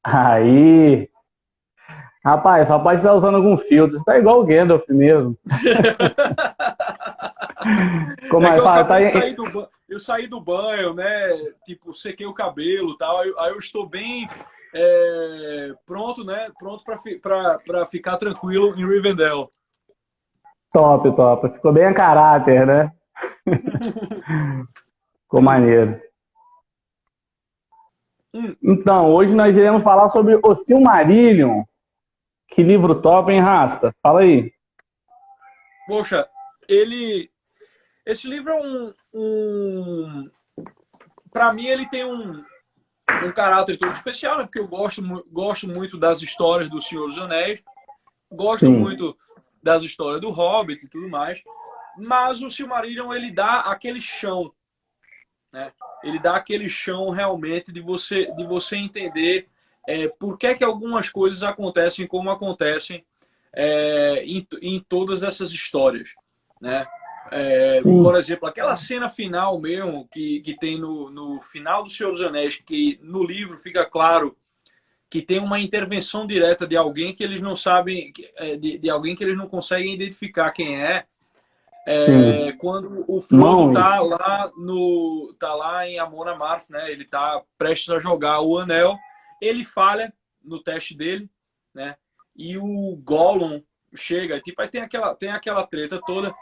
Aí, rapaz, só pode estar usando algum filtro. Você tá igual o Gandalf mesmo. Como É que é? eu Fala, acabei tá de aí. sair eu saí do banho, né? Tipo, sequei o cabelo e tal. Aí eu estou bem pronto, né? Pronto para ficar tranquilo em Rivendell. Top, top. Ficou bem a caráter, né? Ficou maneiro. Hum, Então, hoje nós iremos falar sobre o Silmarillion. Que livro top, hein, Rasta? Fala aí. poxa, ele. Esse livro é para mim, ele tem um caráter todo especial, né? Porque eu gosto muito das histórias do Senhor dos Anéis, gosto Sim, muito das histórias do Hobbit e tudo mais. Mas o Silmarillion, ele dá aquele chão, né? Ele dá aquele chão realmente de você entender por que, que algumas coisas acontecem como acontecem em todas essas histórias, né? Por sim, exemplo, aquela cena final mesmo que tem no final do Senhor dos Anéis, que no livro fica claro que tem uma intervenção direta de alguém que eles não sabem, de alguém que eles não conseguem identificar quem é, sim. quando o Frodo Mão, tá lá em Amon Amarth, né? Ele tá prestes a jogar o anel, ele falha no teste dele, né? E o Gollum chega, tipo, aí tem aquela treta toda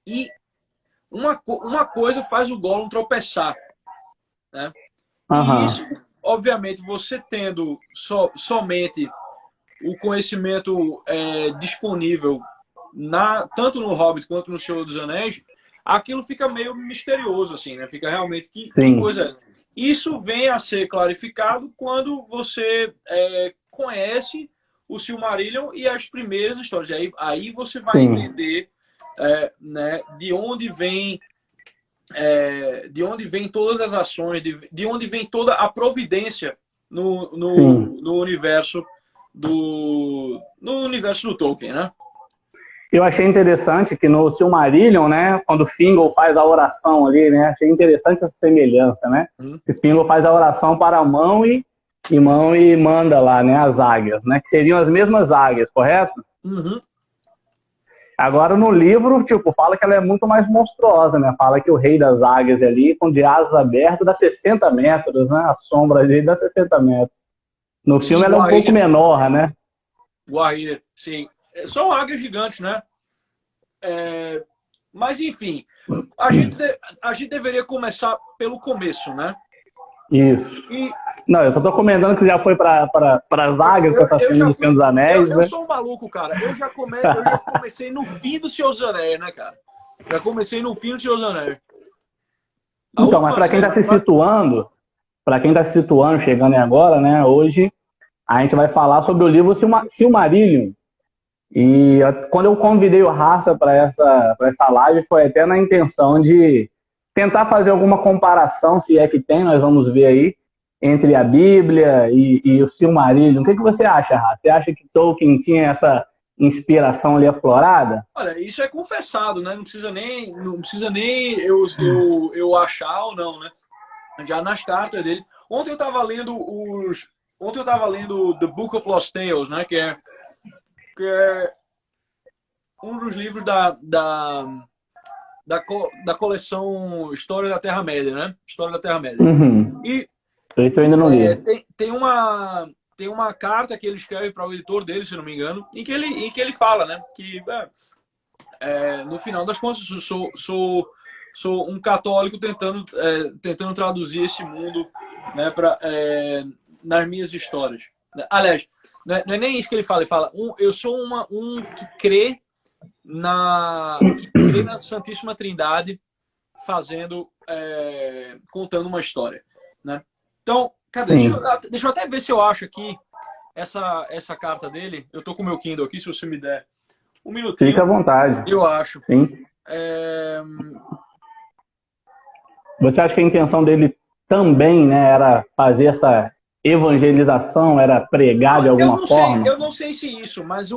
e uma coisa faz o Gollum tropeçar, né? E aham, isso, obviamente, você tendo somente o conhecimento disponível tanto no Hobbit quanto no Senhor dos Anéis, aquilo fica meio misterioso, assim, né? Fica realmente, que coisa é sim, essa? Isso vem a ser clarificado quando você conhece o Silmarillion e as primeiras histórias. Aí você vai sim, entender né, de onde vem todas as ações, de onde vem toda a providência sim. no universo do Tolkien, né? Eu achei interessante que no Silmarillion, né, quando Fingal faz a oração ali, né, achei interessante essa semelhança, né? Uhum. Que Fingal faz a oração para a mão e mão e manda lá, né, as águias, né, que seriam as mesmas águias, correto? Uhum. Agora no livro, tipo, fala que ela é muito mais monstruosa, né? Fala que o rei das águias ali, com de asas abertas, dá 60 metros, né? A sombra ali dá 60 metros. No filme Sim, ela é um pouco menor, né? Guarrier, sim. São águias gigantes, né? Mas, enfim, a gente deveria começar pelo começo, né? Isso. E Não, eu só tô comentando que já foi para as águias com essa eu cena já do Senhor fui. dos Anéis, Eu né? sou um maluco, cara. Eu já comecei no fim do Senhor dos Anéis, né, cara? Já comecei no fim do Senhor dos Anéis. A Então, mas última para quem está cena. se situando, para quem está se situando, chegando agora, né? Hoje a gente vai falar sobre o livro Silmarillion. E quando eu convidei o Raça para essa live, foi até na intenção de tentar fazer alguma comparação, se é que tem, nós vamos ver aí, entre a Bíblia e o Silmarillion. O que você acha, Raça? Você acha que Tolkien tinha essa inspiração ali aflorada? Olha, isso é confessado, né? Não precisa nem eu achar ou não, né? Já nas cartas dele. Ontem eu tava lendo The Book of Lost Tales, né? Que é um dos livros da coleção História da Terra-média, né? História da Terra-média. Uhum. E Esse eu ainda não li. tem uma carta que ele escreve para o editor dele, se não me engano, em que ele fala, né? Que no final das contas sou um católico tentando traduzir esse mundo, né, nas minhas histórias. Aliás, não é nem isso que ele fala eu sou um que crê na Santíssima Trindade fazendo contando uma história, né? Então, cadê? Sim. Deixa eu até ver se eu acho aqui essa carta dele. Eu tô com o meu Kindle aqui, se você me der um Fica à minutinho, vontade. eu acho. Sim. É, Você acha que a intenção dele também, né, era fazer essa evangelização, era pregar de alguma forma? eu não sei se isso, mas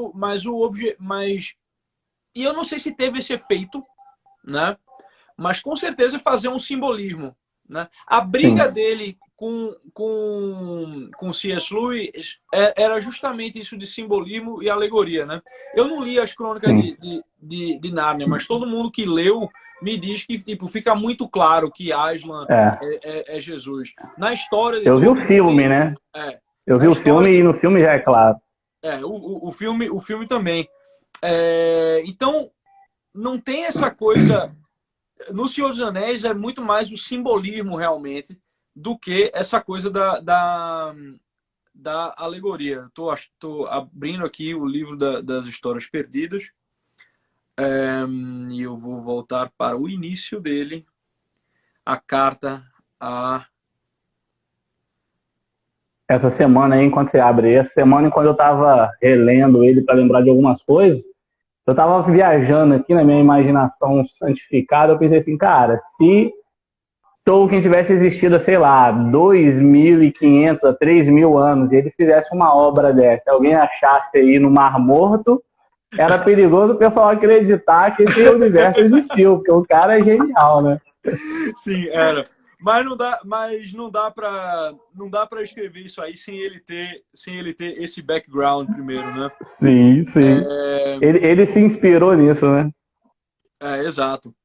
e eu não sei se teve esse efeito, né? Mas com certeza fazer um simbolismo, né? A briga Sim. dele com C.S. Lewis era justamente isso de simbolismo e alegoria, né? Eu não li as crônicas de Nárnia, mas todo mundo que leu me diz que tipo, fica muito claro que Aslan é Jesus. Na história de Eu vi o Tolkien, filme, né? Eu vi o filme e no filme já é claro. O filme também. Então, não tem essa coisa... No Senhor dos Anéis é muito mais o simbolismo, realmente, do que essa coisa da alegoria. Estou abrindo aqui o livro das Histórias Perdidas. E eu vou voltar para o início dele. A carta a... Essa semana aí, enquanto você abre, essa semana, enquanto eu estava relendo ele para lembrar de algumas coisas, eu estava viajando aqui na minha imaginação santificada, eu pensei assim, cara, se Tolkien tivesse existido, sei lá, 2.500 a 3.000 anos, e ele fizesse uma obra dessa, alguém achasse aí no Mar Morto, era perigoso o pessoal acreditar que esse universo existiu, porque o cara é genial, né? Sim, era. Mas não dá para escrever isso aí sem ele ter esse background primeiro, né? Sim, sim. Ele se inspirou nisso, né? Exato.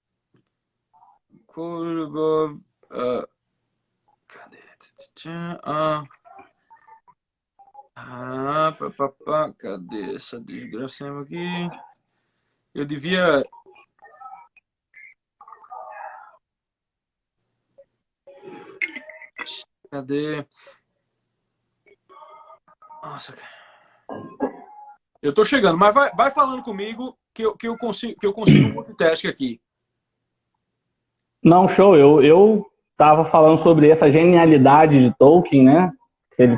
Cadê? Cadê essa desgraça aqui? Eu devia... Cadê? Nossa. Eu tô chegando, mas vai falando comigo que eu consigo um multitask aqui. Não, show. Eu tava falando sobre essa genialidade de Tolkien, né? Se ele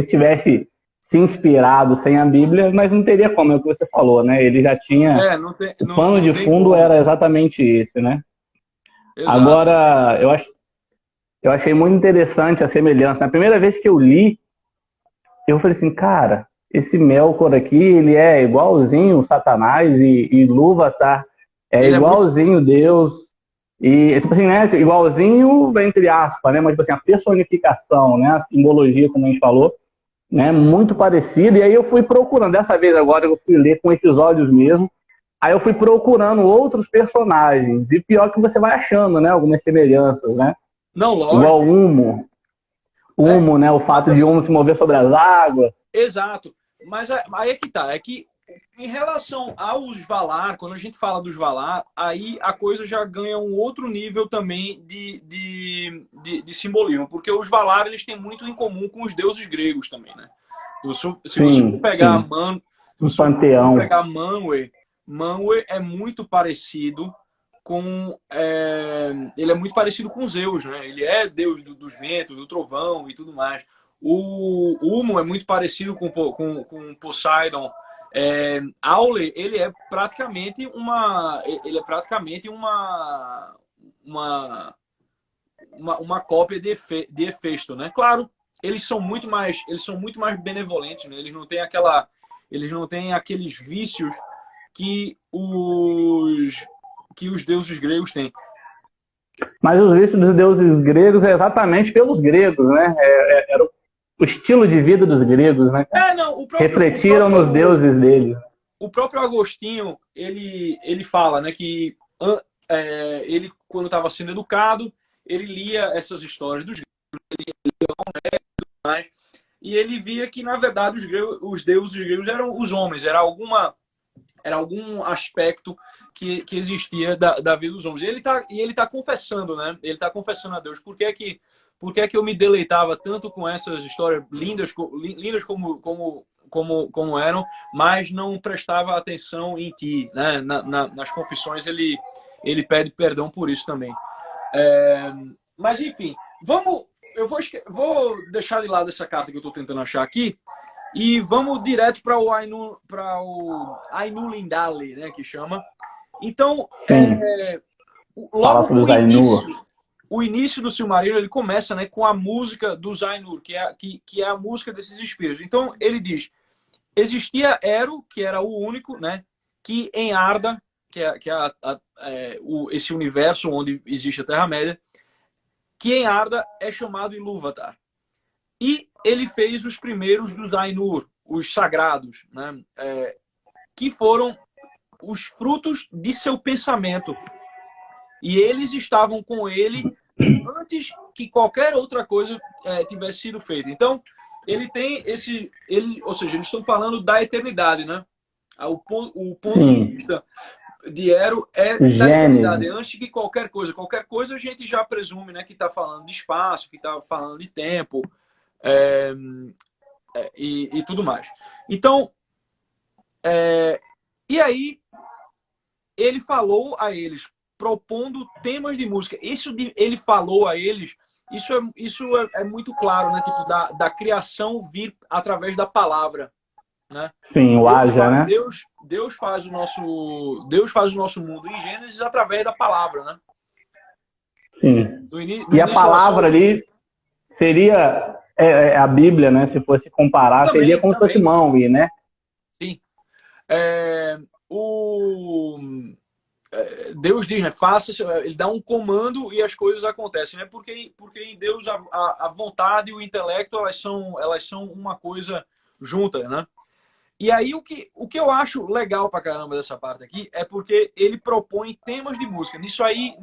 tivesse se inspirado sem a Bíblia, mas não teria como, é o que você falou, né? Ele já tinha... O pano de fundo era exatamente esse, né? Exato. Agora, eu achei muito interessante a semelhança. Na primeira vez que eu li, eu falei assim, cara, esse Melkor aqui, ele é igualzinho o Satanás e Ilúvatar é igualzinho Deus. E, tipo assim, né, igualzinho, entre aspas, né, mas, tipo assim, a personificação, né, a simbologia, como a gente falou, né, muito parecido. E aí eu fui procurando, dessa vez agora eu fui ler com esses olhos mesmo, aí eu fui procurando outros personagens, e pior que você vai achando, né, algumas semelhanças, né. Não, lógico. Igual Humo, né, o fato de Humo se mover sobre as águas. Exato. Mas aí é que tá, é que em relação aos Valar, quando a gente fala dos Valar, aí a coisa já ganha um outro nível também de simbolismo, porque os Valar eles têm muito em comum com os deuses gregos também, né? Se você for pegar Manwë, Manwë é muito parecido com ele é muito parecido com Zeus, né? Ele é deus dos ventos, do trovão e tudo mais. O Humo é muito parecido com Poseidon. Aule, ele é praticamente uma cópia de Hefesto, né? Claro, eles são muito mais benevolentes, né? Eles não têm aqueles vícios que os deuses gregos têm. Mas os vícios dos deuses gregos é exatamente pelos gregos, né? Era o estilo de vida dos gregos, né? Refletiram nos deuses deles. O próprio Agostinho, ele fala, né, que ele, quando estava sendo educado, ele lia essas histórias dos gregos, ele lia Homero e tudo mais, e ele via que, na verdade, os deuses gregos eram os homens, era algum aspecto que existia da vida dos homens. E ele tá confessando, né? Ele está confessando a Deus. Por que é que eu me deleitava tanto com essas histórias lindas como eram, mas não prestava atenção em ti, né? Nas confissões ele pede perdão por isso também. Mas enfim, eu vou deixar de lado essa carta que eu estou tentando achar aqui e vamos direto para o Ainulindale, né, que chama. Então, logo o início do Silmarillion, ele começa, né, com a música dos Ainur, que é a música desses espíritos. Então, ele diz, existia Eru, que era o único, né, que em Arda, que é esse universo onde existe a Terra-média, que em Arda é chamado Ilúvatar. E ele fez os primeiros dos Ainur, os sagrados, né? Que foram os frutos de seu pensamento. E eles estavam com ele antes que qualquer outra coisa tivesse sido feita. Então, ele tem esse... ou seja, eles estão falando da eternidade, né? O ponto de vista de Ero é da eternidade, antes que qualquer coisa. Qualquer coisa a gente já presume, né, que está falando de espaço, que está falando de tempo e tudo mais. Então, e aí ele falou a eles, propondo temas de música. Isso de ele falou a eles, isso é muito claro, né? Tipo, da criação vir através da palavra, né? Sim, o Aja, né? Deus faz o nosso mundo em Gênesis através da palavra, né? Sim. E a palavra ali seria a Bíblia, né? Se fosse comparar, também, seria como se fosse Maui, né? Sim. Deus diz, né? Faça, ele dá um comando e as coisas acontecem, né? Porque em Deus a vontade e o intelecto elas são uma coisa junta, né? E aí o que eu acho legal pra caramba dessa parte aqui é porque ele propõe temas de música. Nisso aí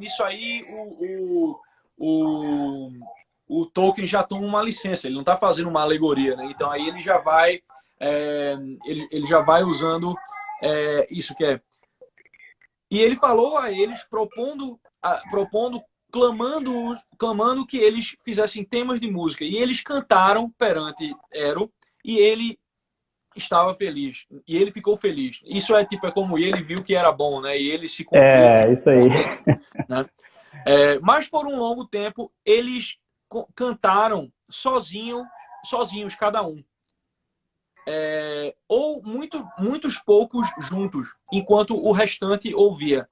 o Tolkien já toma uma licença, ele não está fazendo uma alegoria, né? Então aí ele já vai ele já vai usando isso que é. E ele falou a eles clamando que eles fizessem temas de música. E eles cantaram perante Ero e ele estava feliz. E ele ficou feliz. Isso é tipo como ele viu que era bom, né? E ele se isso aí. Né? Mas por um longo tempo eles cantaram sozinhos cada um. Ou muitos poucos juntos, enquanto o restante ouvia,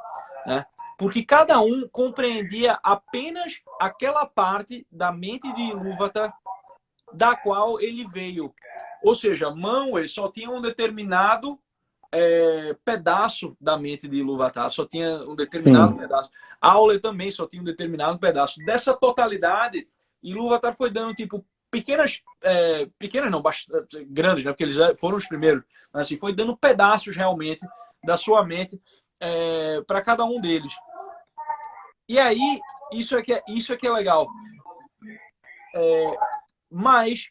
né? Porque cada um compreendia apenas aquela parte da mente de Ilúvatar da qual ele veio. Ou seja, Manwë só tinha um determinado pedaço da mente de Ilúvatar, só tinha um determinado pedaço. Aule também só tinha um determinado pedaço. Dessa totalidade, Ilúvatar foi dando tipo pequenas não, bastante grandes, né? Porque eles foram os primeiros, mas assim, foi dando pedaços realmente da sua mente para cada um deles. E aí, isso é que é legal. Mas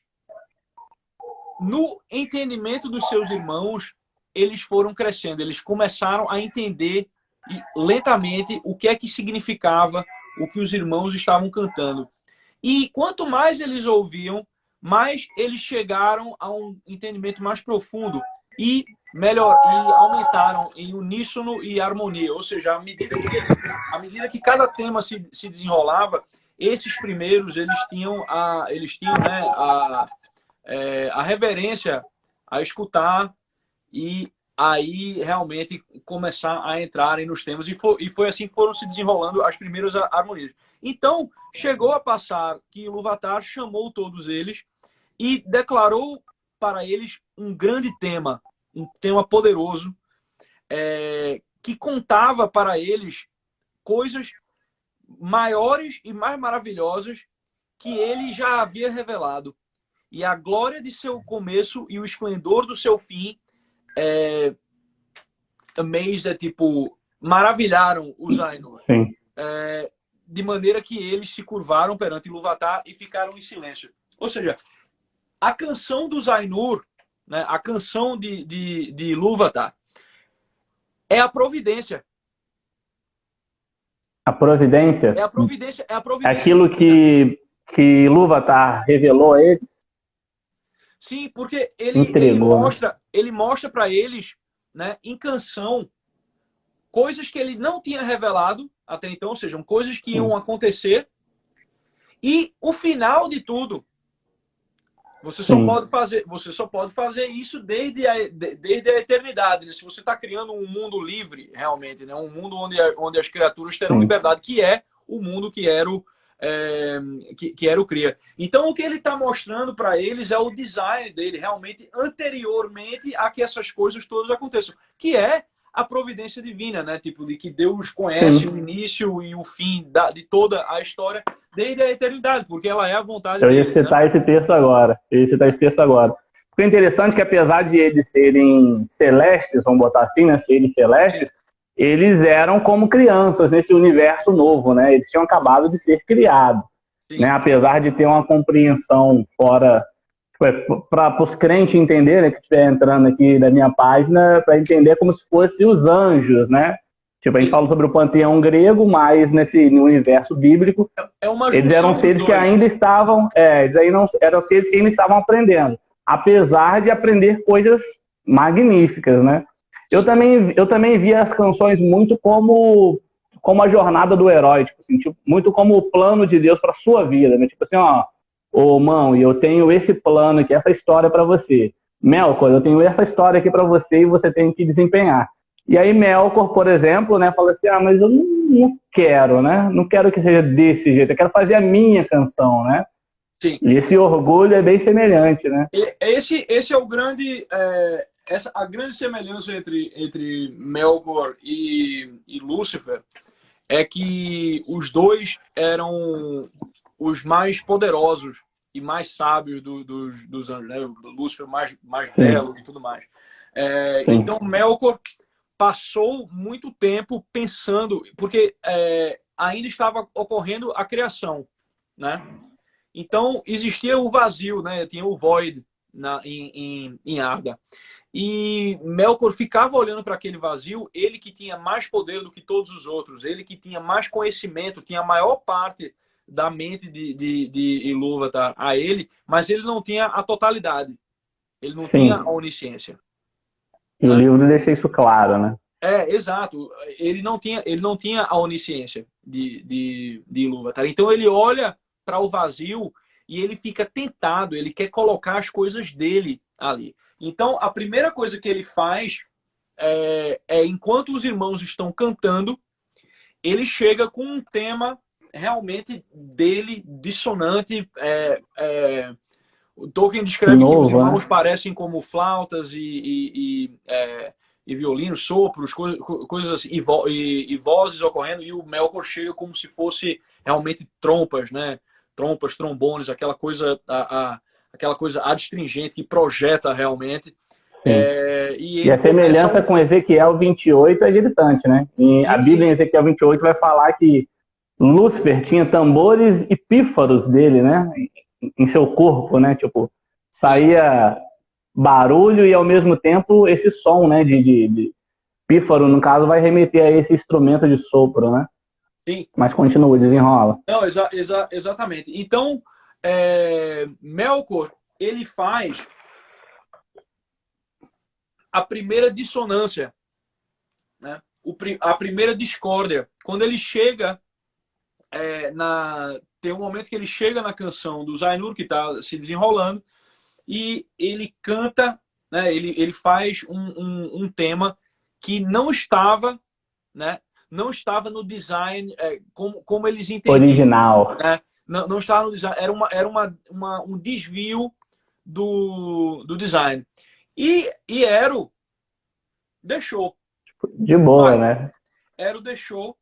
no entendimento dos seus irmãos, eles foram crescendo, eles começaram a entender lentamente o que é que significava o que os irmãos estavam cantando. E quanto mais eles ouviam, mais eles chegaram a um entendimento mais profundo e aumentaram em uníssono e harmonia. Ou seja, à medida que cada tema se desenrolava, esses primeiros eles tinham né, a reverência a escutar e aí realmente começar a entrarem nos temas. E foi assim que foram se desenrolando as primeiras harmonias. Então, chegou a passar que Ilúvatar chamou todos eles e declarou para eles um grande tema, um tema poderoso, que contava para eles coisas maiores e mais maravilhosas que ele já havia revelado. E a glória de seu começo e o esplendor do seu fim tipo, maravilharam os Ainur. De maneira que eles se curvaram perante Ilúvatar e ficaram em silêncio. Ou seja, a canção dos Ainur, né, a canção de Ilúvatar, é a providência. A providência? É a providência. Aquilo que Ilúvatar revelou a eles? Sim, porque ele mostra para eles, né, em canção, coisas que ele não tinha revelado até então, ou seja, coisas que iam acontecer. E o final de tudo, você só pode fazer isso desde a eternidade, né? Se você está criando um mundo livre, realmente, né? Um mundo onde as criaturas terão liberdade, que é o mundo que era o Cria. Então, o que ele está mostrando para eles é o design dele, realmente, anteriormente a que essas coisas todas aconteçam, que é a providência divina, né? Tipo, de que Deus conhece Sim. o início e o fim de toda a história desde a eternidade, porque ela é a vontade Eu ia dele, né? citar esse texto agora. Eu ia citar esse texto agora. O que é interessante é que, apesar de eles serem celestes, vamos botar assim, né? Seres Sim, celestes, eles eram como crianças nesse universo novo, né? Eles tinham acabado de ser criados, né? sim. Apesar de ter uma compreensão fora, para os crentes entenderem, que estiver entrando aqui da minha página, para entender como se fossem os anjos, né? Tipo, a gente Sim. fala sobre o panteão grego, mas nesse universo bíblico, É uma eles eram junção dos seres que dois. ainda estavam, eles aí não eram seres que ainda estavam aprendendo, apesar de aprender coisas magníficas, né? Sim. Eu também via as canções muito como a jornada do herói, tipo assim, tipo, muito como o plano de Deus para sua vida, né? Tipo assim, ó, ô mão, eu tenho esse plano aqui, essa história para você. Melkor, eu tenho essa história aqui para você e você tem que desempenhar. E aí Melkor, por exemplo, né, fala assim, mas eu não quero, né? Não quero que seja desse jeito, eu quero fazer a minha canção, né? Sim. E esse orgulho é bem semelhante, né? Esse é o grande, a grande semelhança entre Melkor e Lúcifer é que os dois eram os mais poderosos e mais sábios dos anjos, né? O Lúcifer mais Sim, belo e tudo mais. sim. Então Melkor passou muito tempo pensando, porque ainda estava ocorrendo a criação, né? Então existia o vazio, né? Tinha o void em Arda. E Melkor ficava olhando para aquele vazio, ele que tinha mais poder do que todos os outros, ele que tinha mais conhecimento, tinha a maior parte da mente de Ilúvatar a ele, mas ele não tinha a totalidade, ele não tinha a Sim. onisciência, E o né? livro deixa isso claro, né? Exato. Ele não tinha a onisciência de Ilúvatar. Então ele olha para o vazio e ele fica tentado, ele quer colocar as coisas dele ali. Então a primeira coisa que ele faz enquanto os irmãos estão cantando, ele chega com um tema realmente dele, dissonante. O Tolkien descreve que os Novo, irmãos né? parecem como flautas e violinos, sopros, coisas assim, e vozes ocorrendo, e o Melkor chega como se fosse realmente trompas, né? Trompas, trombones, aquela coisa adstringente que projeta realmente. Sim. E E ele a começa semelhança com Ezequiel 28 é gritante, né? E a Sim, Bíblia em sim, Ezequiel 28 vai falar que Lúcifer tinha tambores e pífaros dele, né? Em seu corpo, né? Tipo, sim, saía barulho e ao mesmo tempo esse som, né? De pífaro, no caso, vai remeter a esse instrumento de sopro, né? sim. Mas continua, desenrola. Não, exatamente. Então, Melkor, ele faz a primeira dissonância, né? A primeira discórdia. Quando ele chega tem um momento que ele chega na canção do Zainur, que está se desenrolando, e ele canta, né? Ele faz um tema que não estava, né? Não estava no design como eles entendiam, Original. né? Não estava no design, era um desvio do design. E Ero deixou, De boa, vai. né? Ero deixou.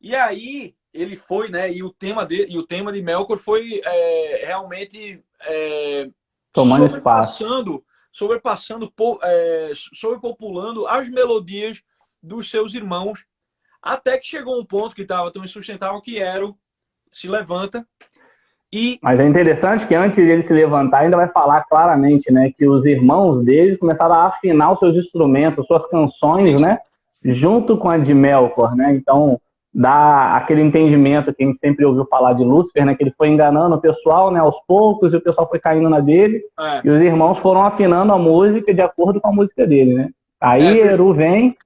E aí ele foi, né? E o tema de Melkor foi realmente Tomando espaço. sobrepopulando as melodias dos seus irmãos, até que chegou um ponto que estava tão insustentável que Ero se levanta e Mas é interessante que antes de ele se levantar, ainda vai falar claramente, né, que os irmãos dele começaram a afinar os seus instrumentos, suas sim, canções, sim, né, junto com a de Melkor, né? Então dá aquele entendimento que a gente sempre ouviu falar de Lúcifer, né, que ele foi enganando o pessoal, né, aos poucos, e o pessoal foi caindo na dele, é, e os irmãos foram afinando a música de acordo com a música dele, né? Aí por isso, Eru vem,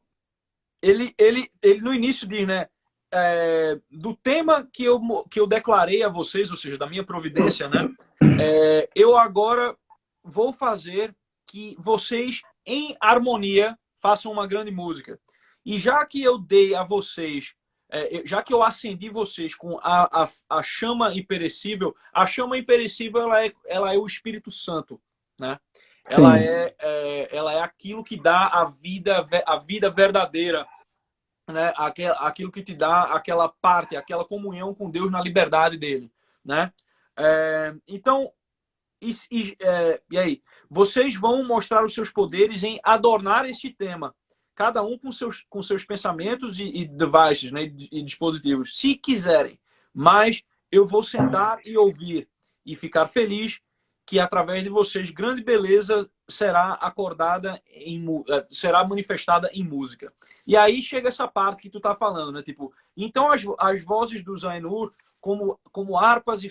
ele no início diz, né? Do tema que eu declarei a vocês, ou seja, da minha providência, né? Eu agora vou fazer que vocês, em harmonia, façam uma grande música. E já que eu dei a vocês, já que eu acendi vocês com a chama imperecível, a chama imperecível ela é o Espírito Santo, né? Sim, ela é aquilo que dá a vida verdadeira, né? Aquilo que te dá aquela parte, aquela comunhão com Deus na liberdade dele, né? Então, e aí? Vocês vão mostrar os seus poderes em adornar este tema, cada um com seus pensamentos e devices, né? E dispositivos, se quiserem. Mas eu vou sentar e ouvir e ficar feliz que através de vocês grande beleza será acordada será manifestada em música. E aí chega essa parte que tu tá falando, né? Tipo, então as vozes do Zainur como harpas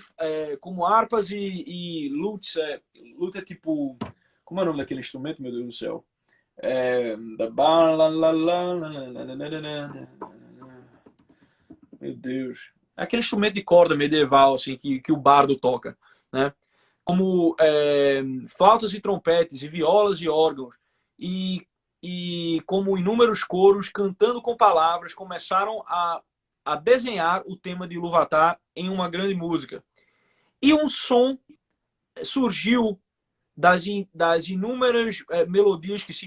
e lutes, lute é tipo, como é o nome daquele instrumento, meu Deus do céu? Meu Deus. É aquele instrumento de corda medieval assim que o bardo toca, né? Como flautas e trompetes e violas e órgãos e como inúmeros coros cantando com palavras começaram a desenhar o tema de Ilúvatar em uma grande música. E um som surgiu das inúmeras melodias que se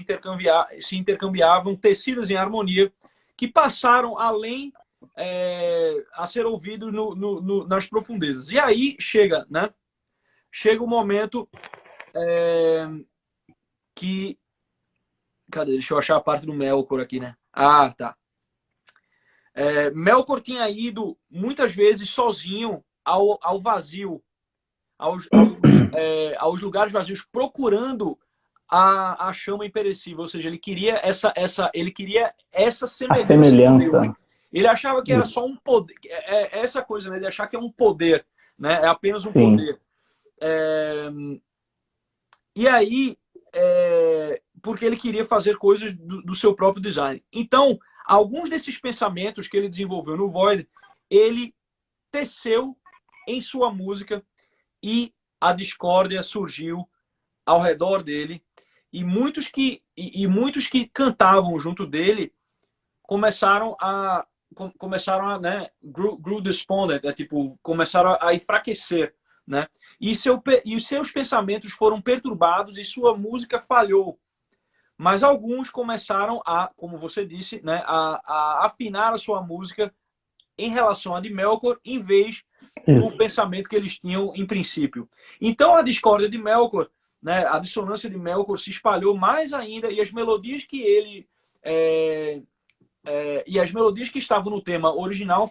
intercambiavam, tecidas em harmonia, que passaram além a ser ouvidos nas profundezas. E aí chega, né? Chega o momento que... Cadê? Deixa eu achar a parte do Melkor aqui, né? Ah, tá. Melkor tinha ido muitas vezes sozinho ao vazio, aos lugares vazios, procurando a chama imperecível. Ou seja, ele queria essa a semelhança com Deus. semelhança. Ele achava que era Isso. só um poder. Essa coisa, né? De achar que é um poder, né? É apenas um Sim. poder. E aí, porque ele queria fazer coisas do seu próprio design. Então, alguns desses pensamentos que ele desenvolveu no Void, ele teceu em sua música e a discórdia surgiu ao redor dele muitos que cantavam junto dele começaram a né, grew despondent, tipo, começaram a enfraquecer, né? E os seus pensamentos foram perturbados e sua música falhou. Mas alguns começaram como você disse, né, a afinar a sua música em relação a de Melkor, em vez do Isso. pensamento que eles tinham em princípio. Então a discórdia de Melkor, né, a dissonância de Melkor se espalhou mais ainda e as melodias que ele e as melodias que estavam no tema original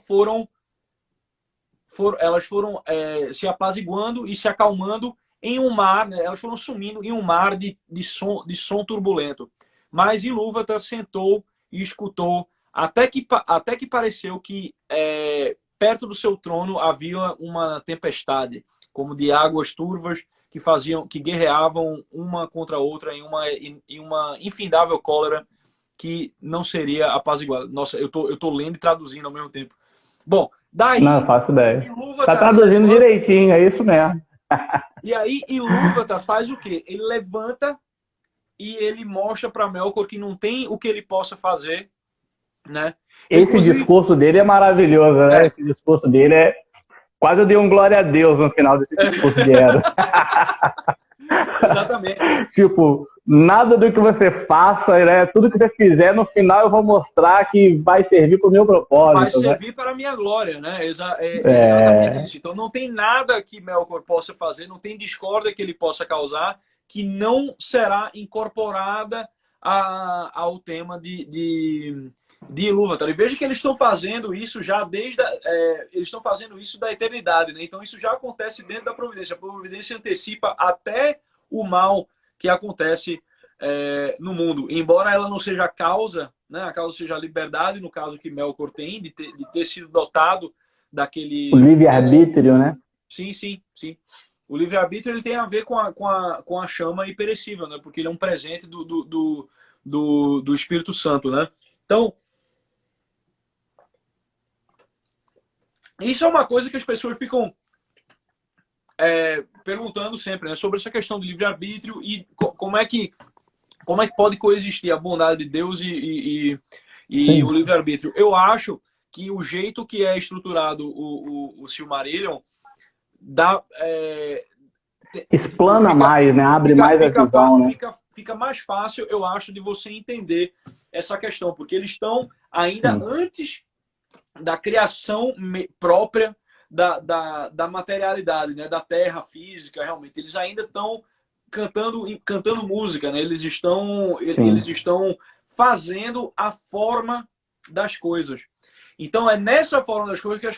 elas foram se apaziguando e se acalmando em um mar, né, elas foram sumindo em um mar de som turbulento. Mas Ilúvatar sentou e escutou até que pareceu que perto do seu trono havia uma tempestade, como de águas turvas que guerreavam uma contra a outra em uma infindável cólera que não seria apaziguada. Nossa, eu tô lendo e traduzindo ao mesmo tempo. Bom, Não, daí faço ideia. Tá Ilúvatar traduzindo levanta direitinho, é isso mesmo. e aí Ilúvatar faz o quê? Ele levanta e ele mostra para Melkor que não tem o que ele possa fazer, né? Esse Inclusive, discurso dele é maravilhoso, né? Esse discurso dele é. Quase eu dei um glória a Deus no final desse discurso de Hera. exatamente. Tipo, nada do que você faça, né? Tudo que você fizer, no final eu vou mostrar que vai servir para o meu Vai propósito, né? servir para a minha glória, né? É exatamente isso. Então não tem nada que Melkor possa fazer, não tem discórdia que ele possa causar que não será incorporada ao tema de Ilúvatar. E veja que eles estão fazendo isso já eles estão fazendo isso da eternidade, né? Então isso já acontece dentro da providência. A providência antecipa até o mal que acontece no mundo. Embora ela não seja a causa, né? A causa seja a liberdade, no caso que Melkor tem, de ter sido dotado O daquele... livre-arbítrio, né? Sim, sim, sim. O livre-arbítrio ele tem a ver com a chama imperecível, né? Porque ele é um presente do Espírito Santo, né? Então, isso é uma coisa que as pessoas ficam perguntando sempre, né? Sobre essa questão do livre-arbítrio e como é que pode coexistir a bondade de Deus e o livre-arbítrio. Eu acho que o jeito que é estruturado o Silmarillion explana mais, né? Abre mais a visão, né? Fica mais fácil, eu acho, de você entender essa questão, porque eles estão ainda antes da criação própria da materialidade, né? Da terra física, realmente. Eles ainda estão cantando música, né? Eles estão fazendo a forma das coisas. Então é nessa forma das coisas que as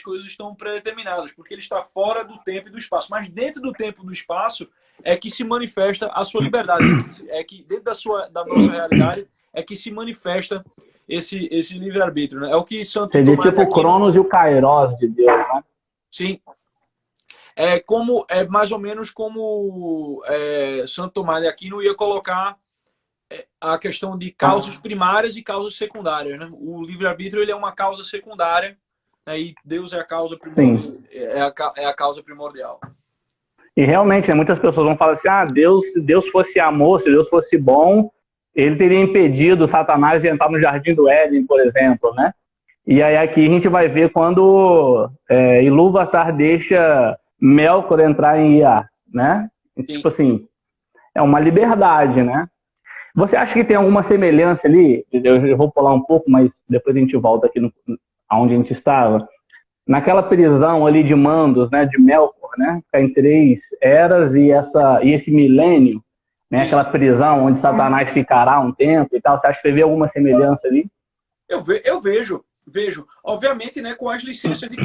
coisas estão predeterminadas, porque ele está fora do tempo e do espaço. Mas dentro do tempo e do espaço é que se manifesta a sua liberdade, é que dentro da nossa realidade é que se manifesta esse livre-arbítrio, né? É o que Santo Seria Tomás tipo o Cronos e o Kairos de Deus, né? Sim. É mais ou menos como Santo Tomás de Aquino ia colocar a questão de causas primárias e causas secundárias, né? O livre-arbítrio ele é uma causa secundária, né? E Deus é a causa primordial. É a causa primordial. E realmente, né, muitas pessoas vão falar assim, se Deus fosse amor, se Deus fosse bom, ele teria impedido Satanás de entrar no Jardim do Éden, por exemplo, né? E aí aqui a gente vai ver quando Ilúvatar deixa Melkor entrar em Iar, né? Tipo assim, é uma liberdade, né? Você acha que tem alguma semelhança ali? Eu vou pular um pouco, mas depois a gente volta aqui aonde a gente estava. Naquela prisão ali de Mandos, né, de Melkor, né? Ficar em 3 eras e esse milênio, né? Aquela prisão onde Satanás ficará um tempo e tal. Você acha que você vê alguma semelhança ali? Eu vejo. Obviamente, né, com as licenças de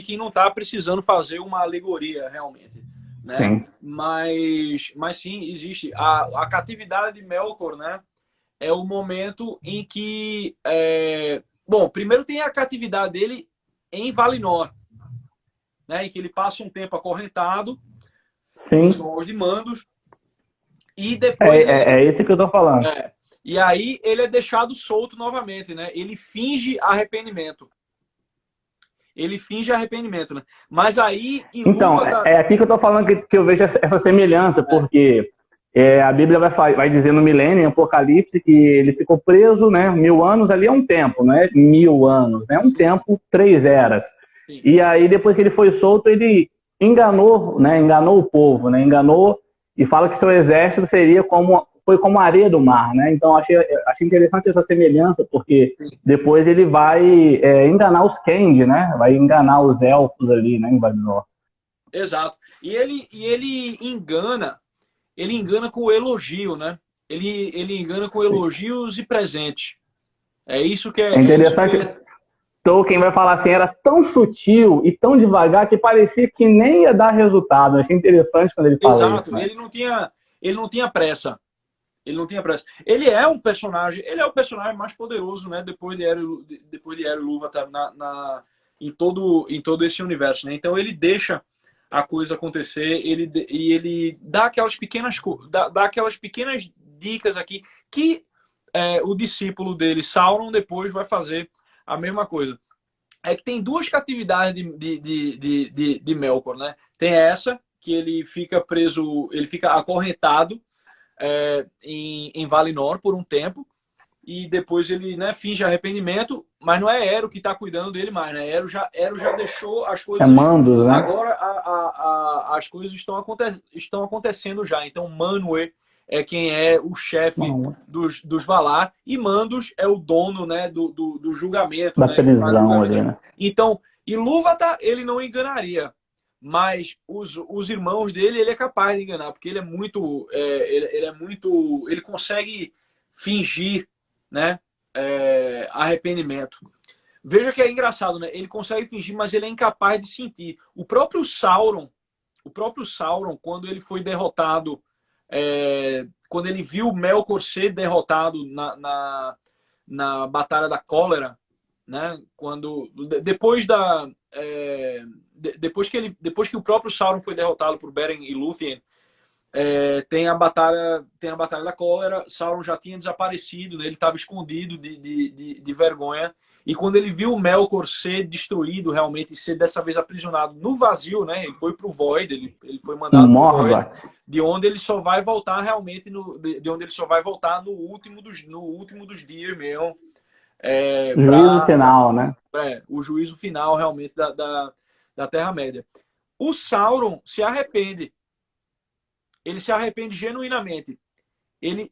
quem não tá precisando fazer uma alegoria realmente, né? Sim. Mas sim, existe a catividade de Melkor, né? É o momento em que bom, primeiro tem a catividade dele em Valinor, né? Em que ele passa um tempo acorrentado nos Lomos de Mandos e depois é esse que eu tô falando. E aí ele é deixado solto novamente, né? Ele finge arrependimento. Né? Mas aí... Então, é aqui que eu tô falando que eu vejo essa semelhança, porque a Bíblia vai dizer no milênio, em Apocalipse, que ele ficou preso, né? 1000 anos ali é um tempo, não é 1000 anos, né? Um tempo, 3 eras. Sim. E aí, depois que ele foi solto, ele enganou, né? Enganou o povo, né? Enganou e fala que seu exército foi como a areia do mar, né? Então, achei interessante essa semelhança, porque depois ele vai enganar os Kend, né? Vai enganar os elfos ali, né? Em Valinor. Exato. E ele engana com o elogio, né? Ele engana com elogios e presentes. É isso que é... É interessante. Tolkien vai falar assim, era tão sutil e tão devagar que parecia que nem ia dar resultado. Eu achei interessante quando ele fala isso. Exato. Né? Ele não tinha pressa. Ele é o personagem mais poderoso, né? Depois de Eru Ilúvatar em todo esse universo, né? Então ele deixa a coisa acontecer, ele dá aquelas pequenas dicas aqui que o discípulo dele, Sauron, depois vai fazer a mesma coisa. É que tem 2 catividades de Melkor, né? Tem essa que ele fica preso, ele fica acorrentado em Valinor por um tempo e depois ele, né, finge arrependimento, mas não é Eru que está cuidando dele mais, né? Eru já deixou as coisas... Mandos, né? Agora as coisas estão acontecendo já. Então Manwë é quem é o chefe dos Valar e Mandos é o dono, né, do julgamento. Da né? prisão ali, né? Então, Ilúvatar ele não enganaria. Mas os irmãos dele, ele é capaz de enganar, porque ele é muito... ele consegue fingir, né, arrependimento. Veja que é engraçado, né? Ele consegue fingir, mas ele é incapaz de sentir. O próprio Sauron, quando ele foi derrotado, quando ele viu Melkor ser derrotado na Batalha da Cólera, né? Depois que o próprio Sauron foi derrotado por Beren e Lúthien, tem a batalha da Cólera. Sauron já tinha desaparecido, né? Ele estava escondido de vergonha. E quando ele viu o Melkor ser destruído realmente e ser dessa vez aprisionado no vazio, né? Ele foi pro Void, ele foi mandado pro Void, de onde ele só vai voltar realmente no último dos dias mesmo. Juízo final, né? O juízo final realmente da Terra-média. O Sauron se arrepende. Ele se arrepende genuinamente.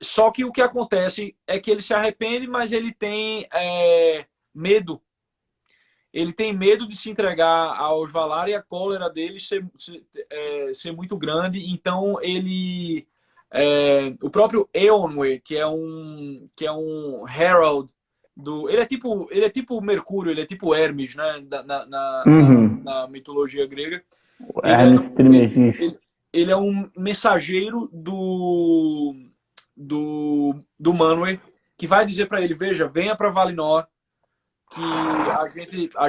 Só que o que acontece é que ele se arrepende, mas ele tem medo. Ele tem medo de se entregar aos Valar e a cólera dele ser muito grande. Então ele... o próprio Eowyn, que é um Herald ele é tipo Mercúrio, ele é tipo Hermes, né, na mitologia grega. Hermes Trismegisto. Ele é um mensageiro do Manwë, que vai dizer para ele: veja, venha para Valinor, que a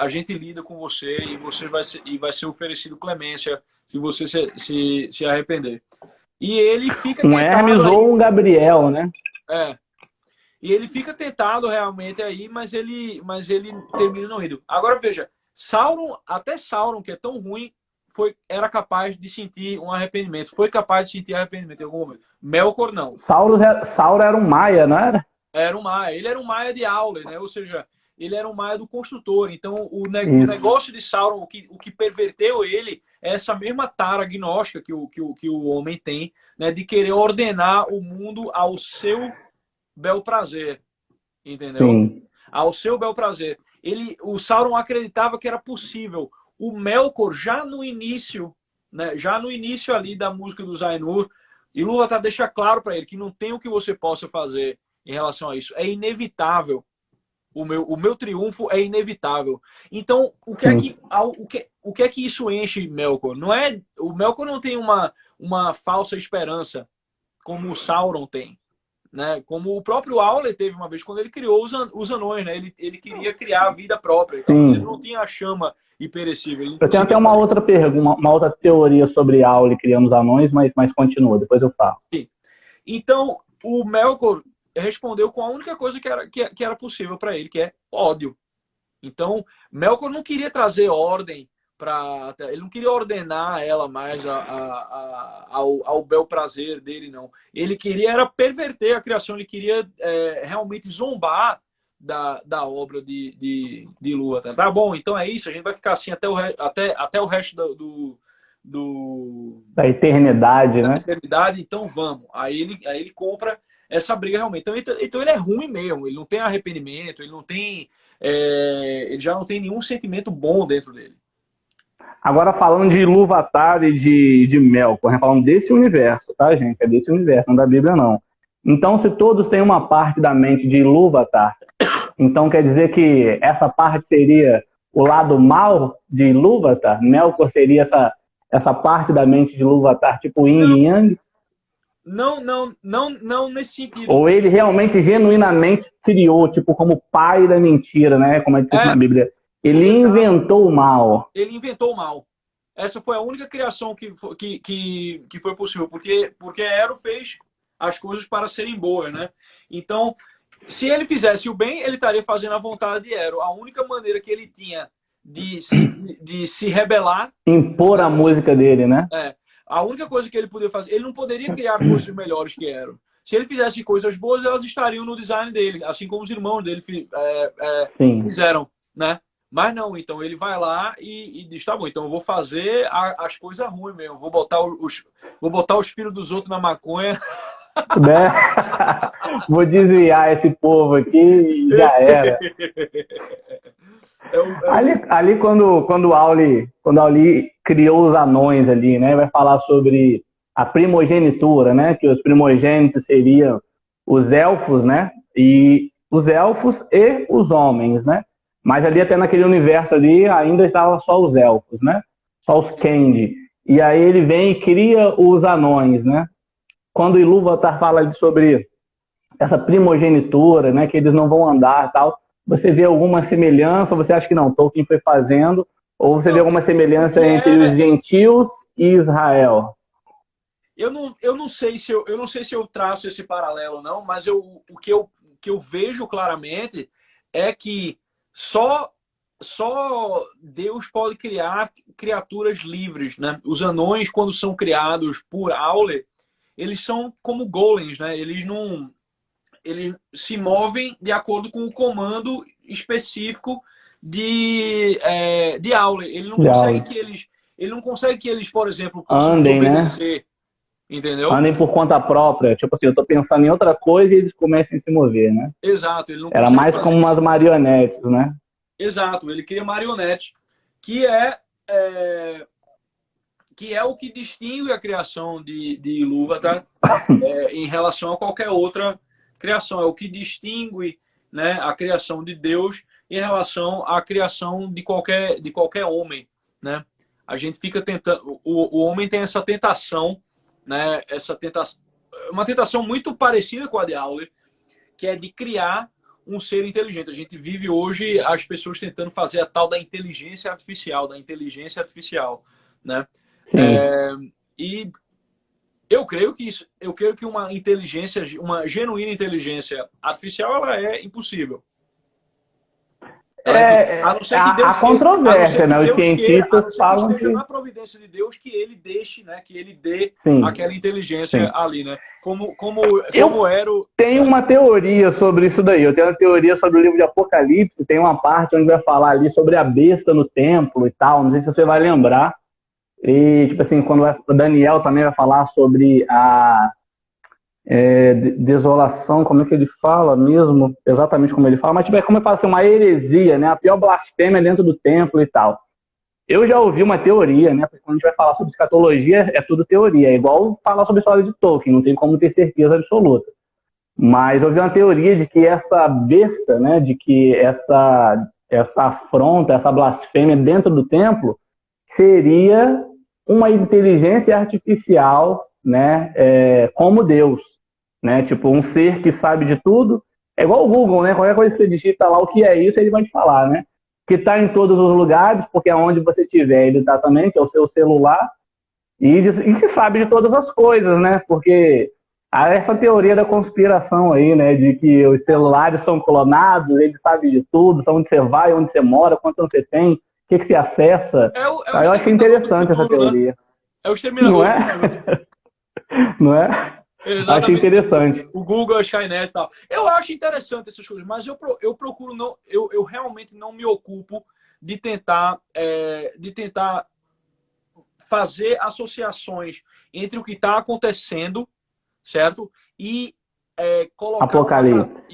gente lida com você e você vai ser oferecido clemência se você se arrepender. E ele fica um Hermes aí, ou um Gabriel, né? E ele fica tentado realmente aí, mas ele termina não indo. Agora veja, até Sauron, que é tão ruim, era capaz de sentir um arrependimento. Foi capaz de sentir arrependimento em algum momento. Melkor não. Sauron era um Maia, não era? Era um Maia. Ele era um Maia de Aule, né? Ou seja, ele era um Maia do construtor. Então, o negócio de Sauron, o que perverteu ele é essa mesma tara gnóstica que o homem tem, né? De querer ordenar o mundo ao seu bel prazer. Entendeu? Sim. Ao seu bel prazer. O Sauron acreditava que era possível. O Melkor, já no início, né? Já no início ali da música do Ainur, Ilúvatar deixa claro para ele que não tem o que você possa fazer em relação a isso. É inevitável. O meu triunfo é inevitável. Então, o que é que isso enche Melkor? O Melkor não tem uma falsa esperança como o Sauron tem, né? Como o próprio Aule teve uma vez quando ele criou os anões, né? Ele queria criar a vida própria. Então, ele não tinha a chama imperecível. Eu tenho até uma outra pergunta, uma outra teoria sobre Aule criando os anões, mas continua, depois eu falo. Sim. Então, o Melkor respondeu com a única coisa que era possível para ele, que é ódio. Então, Melkor não queria trazer ordem ele não queria ordenar ela mais ao bel prazer dele, não. Ele queria era perverter a criação, ele queria realmente zombar da obra de Ilúvatar. Tá bom, então é isso, a gente vai ficar assim até o resto da eternidade, né? Eternidade, então vamos. Aí ele compra essa briga realmente. Então ele é ruim mesmo, ele não tem arrependimento, ele não tem. Ele já não tem nenhum sentimento bom dentro dele. Agora falando de Ilúvatar e de Melkor, né? Falando desse universo, tá, gente? É desse universo, não da Bíblia, não. Então, se todos têm uma parte da mente de Ilúvatar, então quer dizer que essa parte seria o lado mal de Ilúvatar? Melkor seria essa parte da mente de Ilúvatar, tipo Yin e Yang? Não nesse sentido. Ou ele realmente, genuinamente criou, tipo, como pai da mentira, né? Como é dito na Bíblia. Ele inventou o mal. Ele inventou o mal. Essa foi a única criação que foi possível. Porque Ero fez as coisas para serem boas, né? Então, se ele fizesse o bem, ele estaria fazendo a vontade de Ero. A única maneira que ele tinha de se rebelar... Impor a música dele, né? A única coisa que ele podia fazer... Ele não poderia criar coisas melhores que Ero. Se ele fizesse coisas boas, elas estariam no design dele. Assim como os irmãos dele fizeram, né? Mas não, então ele vai lá e diz, tá bom, então eu vou fazer as coisas ruins mesmo. Vou botar os filhos dos outros na maconha. Né? Vou desviar esse povo aqui e já era. Ali quando Auli criou os anões ali, né? Vai falar sobre a primogenitura, né? Que os primogênitos seriam os elfos, né? E os elfos e os homens, né? Mas ali até naquele universo ali ainda estavam só os elfos, né? Só os Kend. E aí ele vem e cria os anões, né? Quando Ilúvatar fala sobre essa primogenitura, né? Que eles não vão andar e tal. Você vê alguma semelhança? Você acha que não? Tolkien foi fazendo? Ou você vê alguma semelhança entre os gentios e Israel? Eu não sei se eu traço esse paralelo, não. Mas o que eu vejo claramente é que só Deus pode criar criaturas livres, né? Os anões, quando são criados por Aule, eles são como golems, né? Eles se movem de acordo com o comando específico de Aule. Ele não consegue Ele não consegue que eles, por exemplo, possam Andem, né? desobedecer, entendeu? Andem por conta própria. Tipo assim, eu tô pensando em outra coisa e eles começam a se mover, né? Exato, ele não Era consegue mais como fazer umas isso. marionetes, né? Exato, ele cria marionete, que é, que é o que distingue a criação de Ilúvatar em relação a qualquer outra criação. É o que distingue, né, a criação de Deus em relação à criação de qualquer homem, né? A gente fica tentando, o homem tem essa tentação, né? Uma tentação muito parecida com a de Euler, que é de criar um ser inteligente. A gente vive hoje as pessoas tentando fazer a tal da inteligência artificial, né? Sim. E eu creio que uma inteligência, uma genuína inteligência artificial, ela é impossível. Ela é impossível. A não ser que Há Deus queira, controvérsia, né? Os a não cientistas ser que falam esteja que na providência de Deus que ele deixe, né, que ele dê sim, aquela inteligência sim. ali, né? Eu Como era o, tenho uma teoria sobre isso daí. Eu tenho uma teoria sobre o livro de Apocalipse. Tem uma parte onde vai falar ali sobre a besta no templo e tal. Não sei se você vai lembrar. E, tipo assim, quando o Daniel também vai falar sobre a desolação, como é que ele fala mesmo? Exatamente como ele fala. Mas, tipo, é como eu falo assim, uma heresia, né? A pior blasfêmia dentro do templo e tal. Eu já ouvi uma teoria, né? Porque quando a gente vai falar sobre escatologia, é tudo teoria. É igual falar sobre a história de Tolkien, não tem como ter certeza absoluta. Mas eu ouvi uma teoria de que essa besta, né? De que essa afronta, essa blasfêmia dentro do templo seria uma inteligência artificial, né? Como Deus, né? Tipo, um ser que sabe de tudo. É igual o Google, né? Qualquer coisa que você digita lá o que é isso, ele vai te falar, né? Que está em todos os lugares, porque aonde você estiver, ele está também, que é o seu celular, e que sabe de todas as coisas, né? Porque há essa teoria da conspiração aí, né? De que os celulares são clonados, ele sabe de tudo, sabe onde você vai, onde você mora, quantos anos você tem, o que você acessa. é o Eu achei exterminador do interessante essa futuro, né? teoria. É o Não exterminador do é? futuro. Não é? Achei Exatamente. interessante. O Google, a Skynet e tal. Eu acho interessante essas coisas, mas eu procuro não. Eu realmente não me ocupo de tentar fazer associações entre o que está acontecendo, certo? E colocar Apocalipse.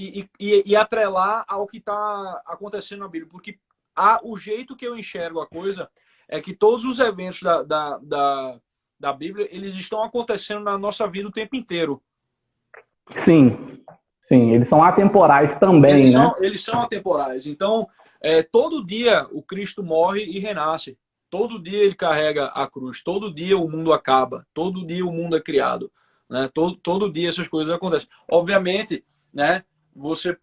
e atrelar ao que está acontecendo na Bíblia. Porque o jeito que eu enxergo a coisa é que todos os eventos da Bíblia, eles estão acontecendo na nossa vida o tempo inteiro. Sim, sim. Eles são atemporais também, né? Eles são atemporais. Então, todo dia o Cristo morre e renasce. Todo dia ele carrega a cruz. Todo dia o mundo acaba. Todo dia o mundo é criado. Né? Todo dia essas coisas acontecem. Obviamente, né? Você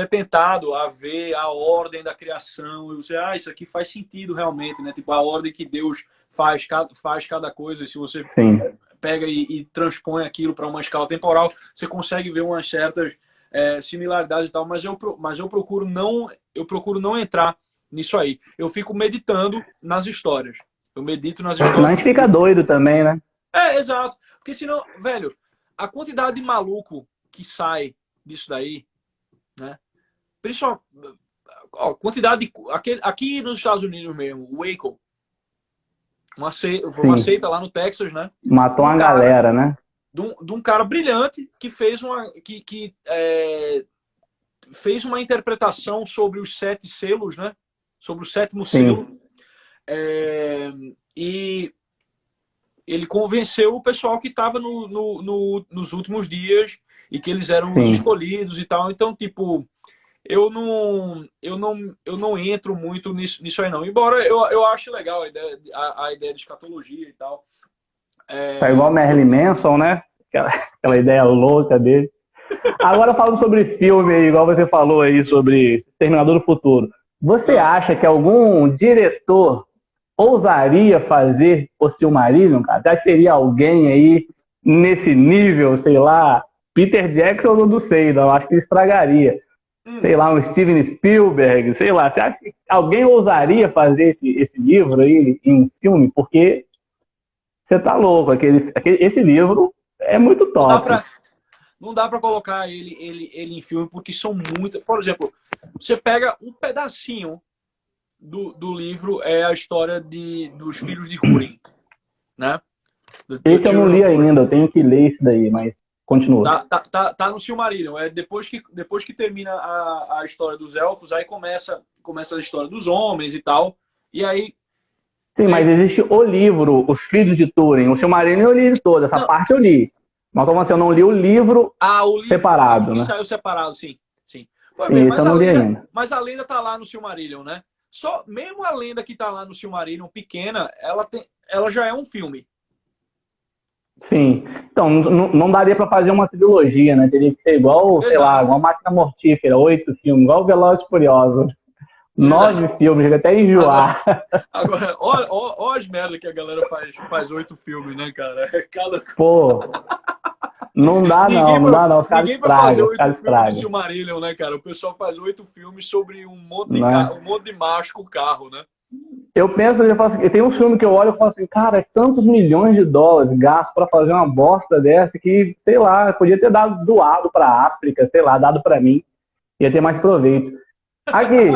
é tentado a ver a ordem da criação e você, isso aqui faz sentido realmente, né? Tipo a ordem que Deus faz cada coisa. E se você Sim. pega e transpõe aquilo para uma escala temporal, você consegue ver umas certas similaridades e tal, mas eu procuro não entrar nisso aí. Eu fico meditando nas histórias. Eu medito nas Senão a histórias. gente fica doido também, né? Exato. Porque senão, velho, a quantidade de maluco que sai disso daí, né? Principalmente, quantidade de, aqui nos Estados Unidos mesmo, o Waco, uma Sim. seita lá no Texas, né? Matou Um uma cara galera, né? de um cara brilhante que fez fez uma interpretação sobre os 7 selos, né? Sobre o 7º selo. Sim. E ele convenceu o pessoal que estava nos últimos dias e que eles eram Sim. escolhidos e tal. Então, tipo, eu não entro muito nisso aí, não. Embora eu ache legal a ideia de escatologia e tal. Tá igual Marilyn Manson, né? Aquela ideia louca dele. Agora falando sobre filme, igual você falou aí sobre Terminador do Futuro. Você acha que algum diretor ousaria fazer o Silmarillion, cara? Já teria alguém aí nesse nível, sei lá, Peter Jackson eu não sei, não, acho que estragaria. Sei lá, um Steven Spielberg, sei lá. Você acha que alguém ousaria fazer esse livro aí em um filme? Porque você tá louco, esse livro é muito top. Não dá pra colocar ele em filme porque são muitas. Por exemplo, você pega um pedacinho do livro é a história dos filhos de Húrin, né? Esse eu não li ainda, eu tenho que ler esse daí, mas continua. Tá no Silmarillion. É depois que termina a história dos elfos, aí começa a história dos homens e tal. E aí. Sim, mas existe o livro, Os Filhos de Túrin. O Silmarillion eu li todo, essa parte eu li. Mas como assim, eu não li o livro, o livro separado, que né? saiu separado, sim. Sim, sim, esse eu não li ainda. Mas a lenda tá lá no Silmarillion, né? Só, mesmo a lenda que tá lá no Silmarillion, pequena, ela já é um filme. Sim. Então, não daria para fazer uma trilogia, né? Teria que ser igual, sei lá, igual Máquina Mortífera, 8 filmes, igual Velozes e Furiosos. 9 filmes, chega até enjoar. Agora ó as merdas que a galera faz 8 filmes, né, cara? Pô, não dá não, os caras ninguém pra fazer estragam, 8 filmes de Silmarillion, né, cara? O pessoal faz 8 filmes sobre um monte de macho com carro, né? Eu penso, eu falo assim, tem um filme que eu olho e falo assim, cara, tantos milhões de dólares gastos para fazer uma bosta dessa que, sei lá, podia ter doado para a África, sei lá, dado para mim, ia ter mais proveito. Aqui,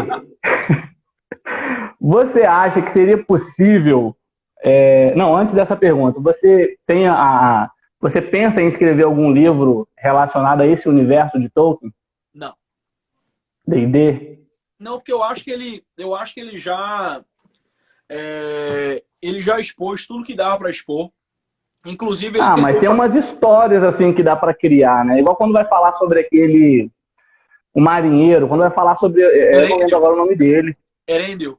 você acha que seria possível... Não, antes dessa pergunta, você pensa em escrever algum livro relacionado a esse universo de Tolkien? Não. D&D? Não, porque eu acho que ele já... ele já expôs tudo que dava para expor. Inclusive, mas tem umas histórias assim que dá para criar, né? Igual quando vai falar sobre o marinheiro, quando vai falar sobre... eu não lembro agora o nome dele. Erendil.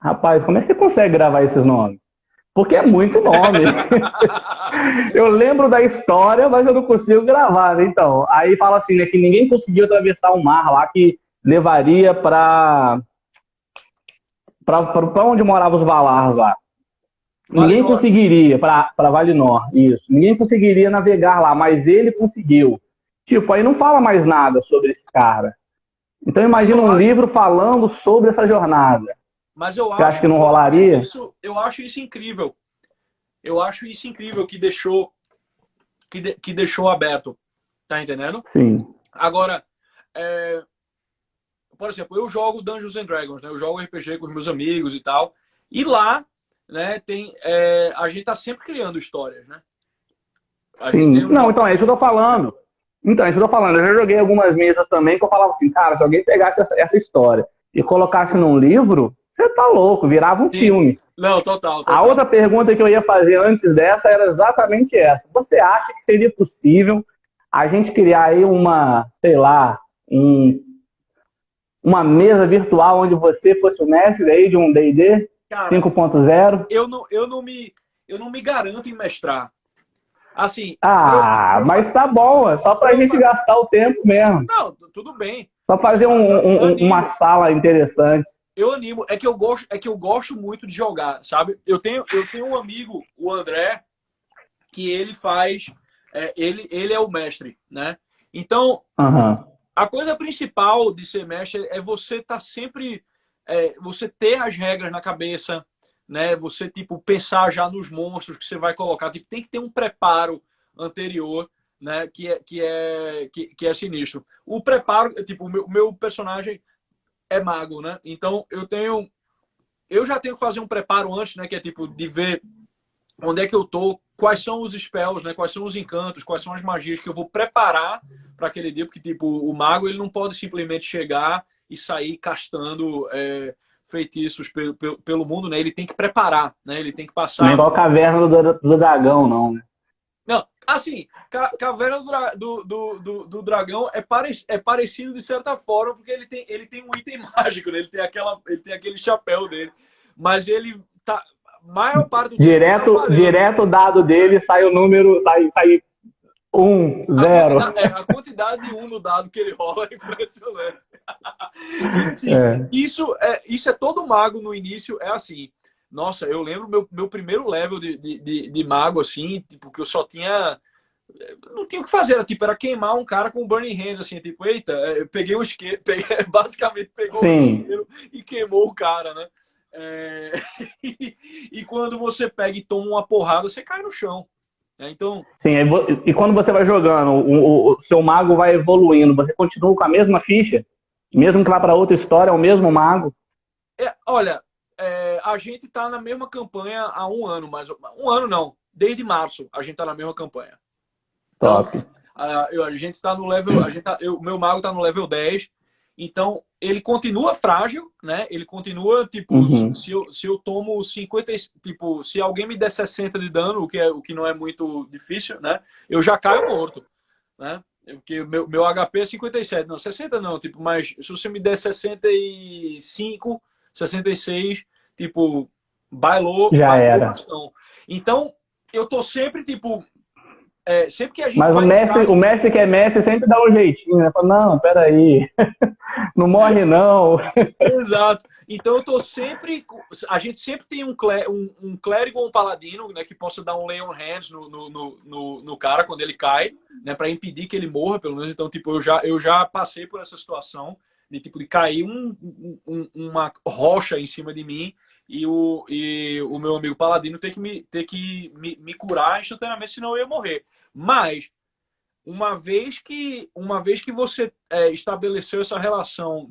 Rapaz, como é que você consegue gravar esses nomes? Porque é muito nome. Eu lembro da história, mas eu não consigo gravar, né? Então, aí fala assim, né, que ninguém conseguiu atravessar o mar lá, que levaria para onde moravam os Valars lá. Ninguém conseguiria, para Valinor, isso. Ninguém conseguiria navegar lá, mas ele conseguiu. Tipo, aí não fala mais nada sobre esse cara. Então imagina um livro falando sobre essa jornada. Mas eu acho que não rolaria? Eu acho isso incrível. Eu acho isso incrível que deixou aberto. Tá entendendo? Sim. Agora, por exemplo, eu jogo Dungeons and Dragons, né? Eu jogo RPG com os meus amigos e tal. E lá, né, a gente tá sempre criando histórias, né? Sim. Não, então é isso que eu tô falando. Eu já joguei algumas mesas também que eu falava assim, cara, se alguém pegasse essa história e colocasse num livro, você tá louco, virava um filme. Não, total. A outra pergunta que eu ia fazer antes dessa era exatamente essa. Você acha que seria possível a gente criar aí uma, sei lá, uma mesa virtual onde você fosse o mestre aí de um D&D 5.0? Eu não me garanto em mestrar. Assim, mas tá bom, é só pra gente gastar o tempo mesmo. Não, tudo bem. Só fazer uma sala interessante. Eu animo, é que eu gosto muito de jogar, sabe? Eu tenho um amigo, o André, que ele faz, ele é o mestre, né? Então, a coisa principal de ser mestre é você estar sempre, você ter as regras na cabeça, né? Você, tipo, pensar já nos monstros que você vai colocar. Tipo, tem que ter um preparo anterior, né? Que é sinistro. O preparo, tipo, o meu personagem é mago, né? Então, eu já tenho que fazer um preparo antes, né? Que é, tipo, de ver onde é que eu tô, quais são os spells, né? Quais são os encantos, quais são as magias que eu vou preparar para aquele dia. Porque, tipo, o mago, ele não pode simplesmente chegar e sair castando... feitiços pelo mundo, né? Ele tem que preparar, né? Ele tem que passar... Não é igual a Caverna do Dragão, não, né? Não, assim, Caverna do Dragão é parecido de certa forma, porque ele tem um item mágico, né? Ele tem aquele chapéu dele. Mas ele tá... maior parte do tempo... Direto o dado dele sai o número... Sai 1, 0. A quantidade de 1 no dado que ele rola é impressionante. Sim, isso é todo mago no início, é assim. Nossa, eu lembro meu primeiro level de mago, assim, tipo, que eu só tinha... Não tinha o que fazer, era queimar um cara com um Burning Hands, assim, tipo, eita, eu peguei um isqueiro, basicamente pegou um isqueiro e queimou o cara, né? E quando você pega e toma uma porrada, você cai no chão. Então... Sim, e quando você vai jogando, o seu mago vai evoluindo, você continua com a mesma ficha? Mesmo que vá para outra história, é o mesmo mago? Olha, a gente tá na mesma campanha há um ano, mas um ano não, desde março a gente tá na mesma campanha. Então, Top. a gente tá no level, o meu mago tá no level 10, então ele continua frágil, né? Ele continua, tipo, Uhum. se eu tomo 50, tipo, se alguém me der 60 de dano, o que não é muito difícil, né? Eu já caio morto, né? Porque meu HP é 57, não, 60 não, tipo, mas se você me der 65, 66, tipo, bailou, Já bailou o era. bastão. Então, eu tô sempre, tipo, sempre que a gente Mas vai entrar O Messi que é Messi sempre dá um jeitinho, né? Fala, não, peraí, não morre não. Exato. Então eu tô sempre. A gente sempre tem um clérigo ou um paladino, né, que possa dar um lay on hands no cara quando ele cai, né, para impedir que ele morra, pelo menos. Então, tipo, eu já passei por essa situação de tipo de cair uma rocha em cima de mim e o meu amigo paladino ter que me curar instantaneamente, senão eu ia morrer. Mas uma vez que você estabeleceu essa relação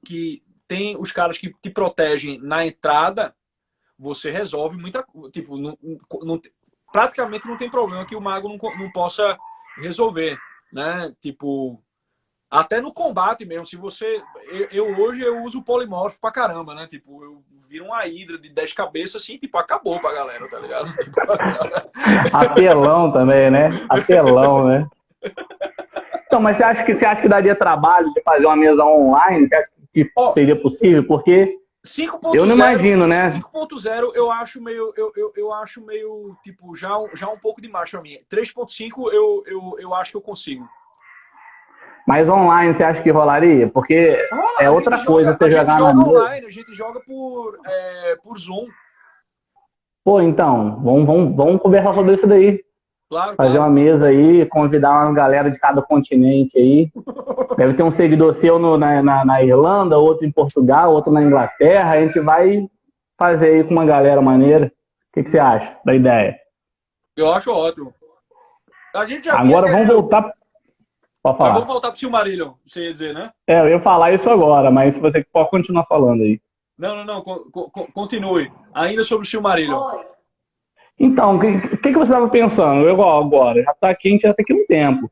que tem os caras que te protegem na entrada, você resolve muita tipo praticamente não tem problema que o mago não possa resolver, né? Tipo, até no combate mesmo, se você hoje eu uso o polimorfo pra caramba, né? Tipo, eu viro uma hidra de 10 cabeças assim, tipo, acabou pra galera, tá ligado? Tipo... Apelão também, né? Apelão, né? Então, mas você acha que daria trabalho de fazer uma mesa online? Você acha que Ó, seria possível? Porque eu não 5.0 imagino, né? 5.0 eu acho meio tipo já um pouco demais para mim. 3.5 eu acho que eu consigo. Mas online você acha que rolaria? Porque Rola, é outra coisa você a gente jogar na joga mesa. online, a gente joga por Zoom. Pô, então, vamos conversar sobre isso daí. Claro, Fazer uma claro. mesa aí, convidar uma galera de cada continente aí. Deve ter um seguidor seu na Irlanda, outro em Portugal, outro na Inglaterra. A gente vai fazer aí com uma galera maneira. O que você acha da ideia? Eu acho ótimo. A gente já vinha Agora vamos querendo, voltar. Pode mas vamos falar. voltar pro Silmarillion, você ia dizer, né? Eu ia falar isso agora, mas você pode continuar falando aí. Não, continue. Ainda sobre o Silmarillion. Então, o que você estava pensando? Eu agora, já está aqui, a gente já tem aqui um tempo.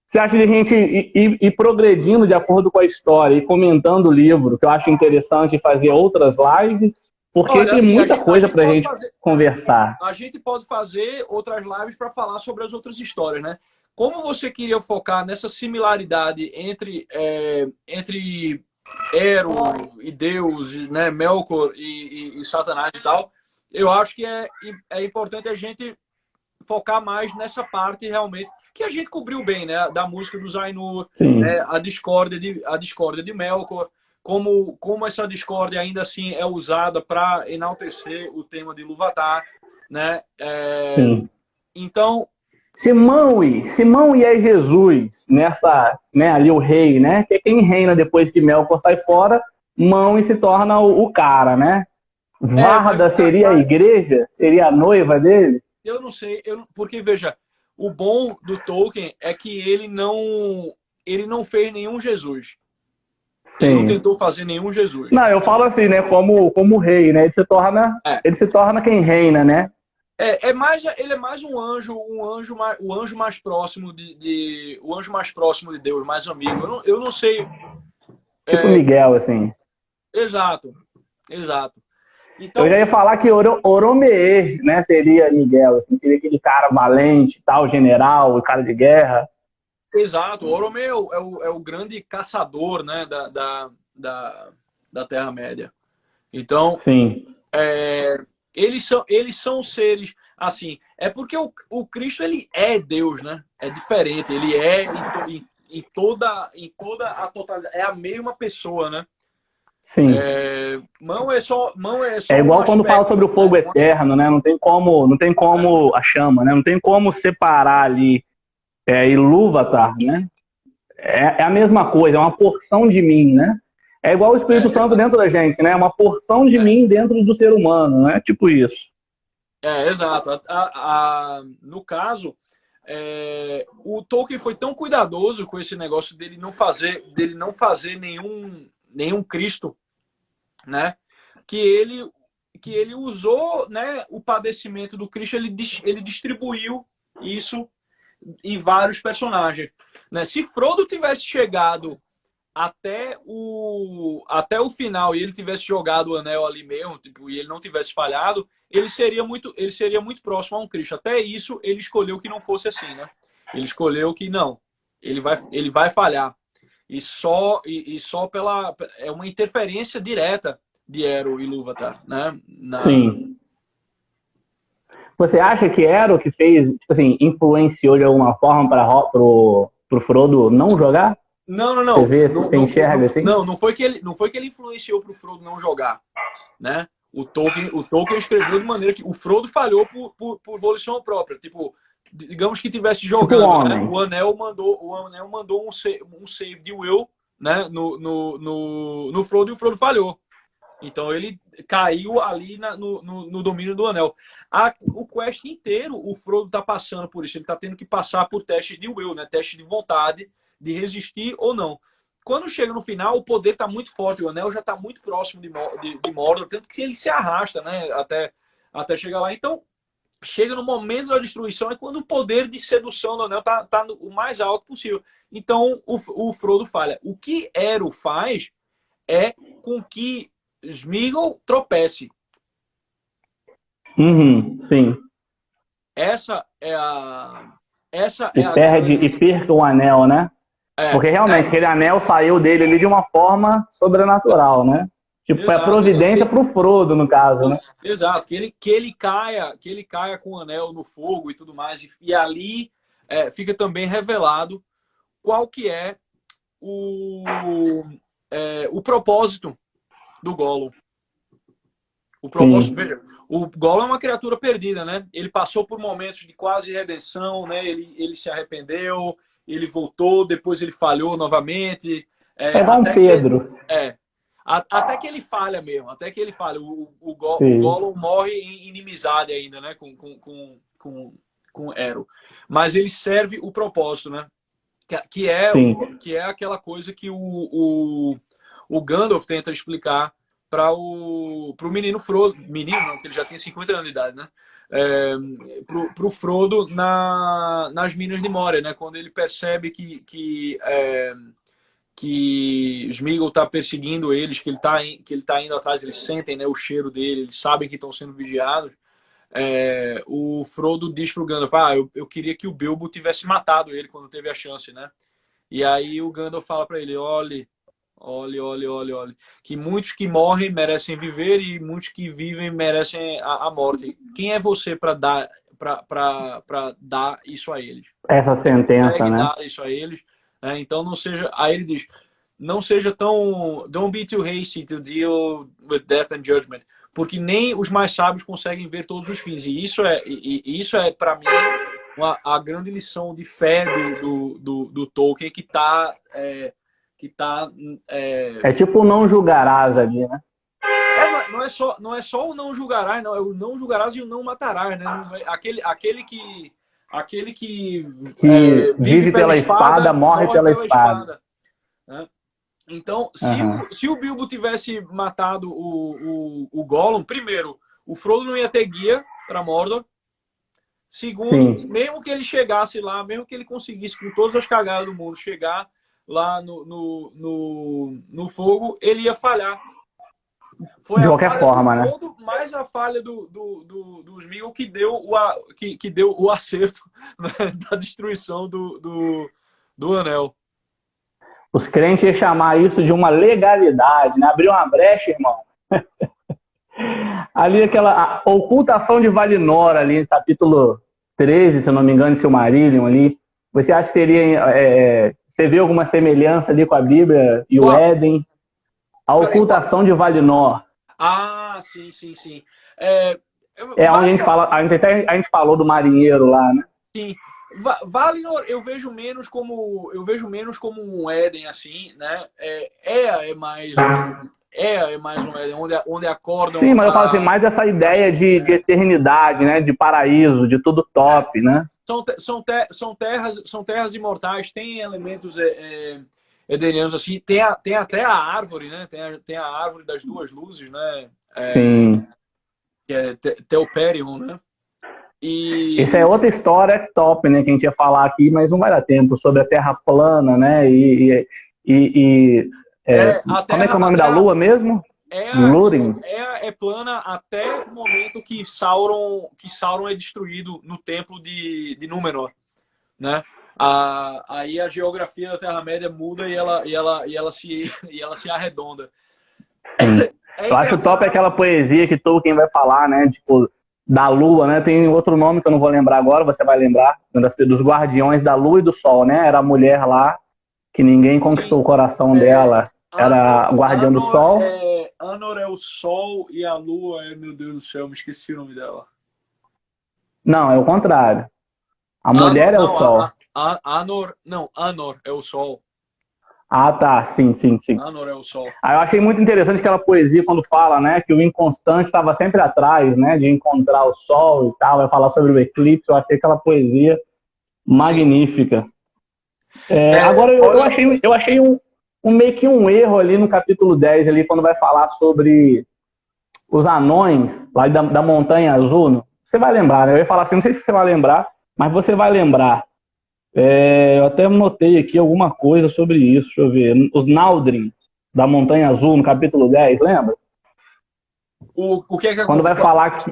Você acha de a gente ir progredindo de acordo com a história e comentando o livro, que eu acho interessante fazer outras lives, porque Olha, tem assim, muita coisa para a gente conversar. a gente pode fazer outras lives para falar sobre as outras histórias, né? Como você queria focar nessa similaridade entre Ero e Deus, né? Melkor e Satanás e tal, eu acho que é importante a gente focar mais nessa parte realmente que a gente cobriu bem, né? Da música do Zainu, Sim, né? A discórdia de Melkor, como essa discórdia ainda assim é usada para enaltecer o tema de Ilúvatar, né? sim. Então, Simão e é Jesus nessa, né, ali o rei, né? Que é quem reina depois que Melkor sai fora, Mão e se torna o cara, né? mas, Varda seria a igreja? Seria a noiva dele? eu não sei, porque veja, o bom do Tolkien é que ele não fez nenhum Jesus. Ele não Sim. tentou fazer nenhum Jesus. Não, eu falo assim, né? Como rei, né? É, Ele se torna quem reina, né? ele é mais o anjo mais próximo o anjo mais próximo de Deus, mais amigo. Eu não sei. Tipo É, Miguel, assim. exato, exato. Eu já Então, ia falar que Oromeer, né? Seria Miguel, assim, seria aquele cara valente, tal, general, cara de guerra. exato. O Oromeu é o grande caçador, né, da Terra-média. Então, Sim, é, eles são seres assim. É porque o Cristo ele é Deus, né? É diferente. Ele é em toda a totalidade. É a mesma pessoa, né? sim. Mão é É só um igual quando fala sobre aspecto, o fogo né? eterno, né? Não tem como a chama, né? Não tem como separar ali Ilúvatar, né? É a mesma coisa, é uma porção de mim, né? É igual o Espírito Santo Exato. dentro da gente, né? É uma porção de É, mim dentro do ser humano, né? Tipo isso. exato. No caso, o Tolkien foi tão cuidadoso com esse negócio dele não fazer nenhum Cristo, né? que ele usou, né, o padecimento do Cristo, ele distribuiu isso em vários personagens, né? Se Frodo tivesse chegado até o final e ele tivesse jogado o anel ali mesmo, tipo, e ele não tivesse falhado, ele seria muito próximo a um Cristo. Até isso ele escolheu que não fosse assim, né? Ele escolheu que não, ele vai falhar. E só pela é uma interferência direta de Ero e Ilúvatar, né? Sim. Você acha que Ero que fez, tipo assim, influenciou de alguma forma para pro Frodo não jogar? Não. Você vê, você enxerga assim? Não foi que ele influenciou pro Frodo não jogar, né? O Tolkien escreveu de maneira que o Frodo falhou por volição própria. Tipo, digamos que tivesse jogando, né? O Anel mandou um save de Will, né? No Frodo, e o Frodo falhou. Então ele caiu ali no domínio do Anel. O quest inteiro, o Frodo tá passando por isso. Ele tá tendo que passar por testes de Will, né? Testes de vontade, de resistir ou não. Quando chega no final, o poder tá muito forte. O Anel já tá muito próximo de Mordor, tanto que ele se arrasta, né? Até chegar lá. Então, chega no momento da destruição, é quando o poder de sedução do Anel tá o mais alto possível. Então, o Frodo falha. O que Ero faz é com que Sméagol tropece. Sim. Essa é a e perca o anel, né? Porque realmente aquele anel saiu dele ali de uma forma sobrenatural, né? Tipo, foi a providência pro Frodo, no caso, né? Exato, que ele caia com o anel no fogo e tudo mais. E ali fica também revelado qual que é o propósito do Gollum. O propósito, veja, o Gollum é uma criatura perdida, né? Ele passou por momentos de quase redenção, né? Ele se arrependeu, ele voltou, depois ele falhou novamente. Igual um Pedro. Até que ele falha mesmo, até que ele falha. O Gollum morre em inimizade ainda, né? Com Ero. Mas ele serve o propósito, né? Que é aquela coisa que o Gandalf tenta explicar para o menino Frodo, menino não, que ele já tem 50 anos de idade, né? Pro Frodo nas Minas de Moria, né? Quando ele percebe que Sméagol está perseguindo eles, que ele tá indo atrás, eles sentem, né, o cheiro dele, eles sabem que estão sendo vigiados. O Frodo diz pro Gandalf, eu queria que o Bilbo tivesse matado ele quando teve a chance, né? E aí o Gandalf fala para ele, olhe, que muitos que morrem merecem viver e muitos que vivem merecem a morte. Quem é você para dar isso a eles? Essa sentença, né? Dar isso a eles. Então não seja. Aí ele diz, não seja tão, don't be too hasty to deal with death and judgment, porque nem os mais sábios conseguem ver todos os fins. E isso é para mim a grande lição de fé do Tolkien, que tá tipo o não julgarás ali, né? Não é só o não julgarás, não, é o não julgarás e o não matarás, né? Aquele que vive pela espada, morre pela espada. Né? Então, se o Bilbo tivesse matado o Gollum, primeiro, o Frodo não ia ter guia para Mordor. Segundo, mesmo que ele chegasse lá, mesmo que ele conseguisse, com todas as cagadas do mundo, chegar lá no fogo, ele ia falhar. Foi de qualquer forma, né? Mais a falha do Sméagol que deu o acerto, né, da destruição do anel. Os crentes iam chamar isso de uma legalidade, né? Abriu uma brecha, irmão. Ali a ocultação de Valinor, ali, capítulo 13, se eu não me engano, Silmarillion ali. Você acha que teria... você vê alguma semelhança ali com a Bíblia e o Éden? A ocultação de Valinor. Sim. Onde a gente falou do marinheiro lá, né? Sim. Valinor eu vejo menos como um Éden, assim, né? É mais um Éden, onde acordam... Sim, mas eu falo assim, mais essa ideia de eternidade, né? De paraíso, de tudo top, né? São terras imortais, tem elementos edenianos assim. Tem até a árvore, né? Tem a árvore das duas luzes, né? Sim. Que é Telperion, né? Essa é E outra história top, né? Que a gente ia falar aqui, mas não vai dar tempo, sobre a Terra plana, né? E, a como é que é Terra, o nome da Lua mesmo? Lúrin. é plana até o momento que Sauron é destruído no templo de Númenor, né? Aí a geografia da Terra-média muda e ela se arredonda. Sim. É Eu acho top engraçado. aquela poesia que Tolkien vai falar, né? Tipo, da Lua, né? Tem outro nome que eu não vou lembrar agora, você vai lembrar, dos Guardiões da Lua e do Sol, né? Era a mulher lá que ninguém Sim, conquistou o coração dela. Era a Guardiã do Sol. Anor é o Sol e a Lua é, meu Deus do céu, me esqueci o nome dela. Não, é o contrário. A Anor, mulher é o não, Sol. Anor é o Sol. Ah, tá. Sim, sim, sim. Anor é o Sol. Aí eu achei muito interessante aquela poesia quando fala, né, que o inconstante estava sempre atrás, né, de encontrar o sol e tal, vai falar sobre o eclipse. Eu achei aquela poesia Sim. magnífica. É, Agora olha, eu achei meio que um erro ali no capítulo 10 ali, quando vai falar sobre os anões lá da Montanha Azul. Você vai lembrar, né? Eu ia falar assim, não sei se você vai lembrar, mas você vai lembrar. Eu até notei aqui alguma coisa sobre isso, deixa eu ver. Os Naldrin, da Montanha Azul, no capítulo 10, lembra? o que é que Quando vai acontece? falar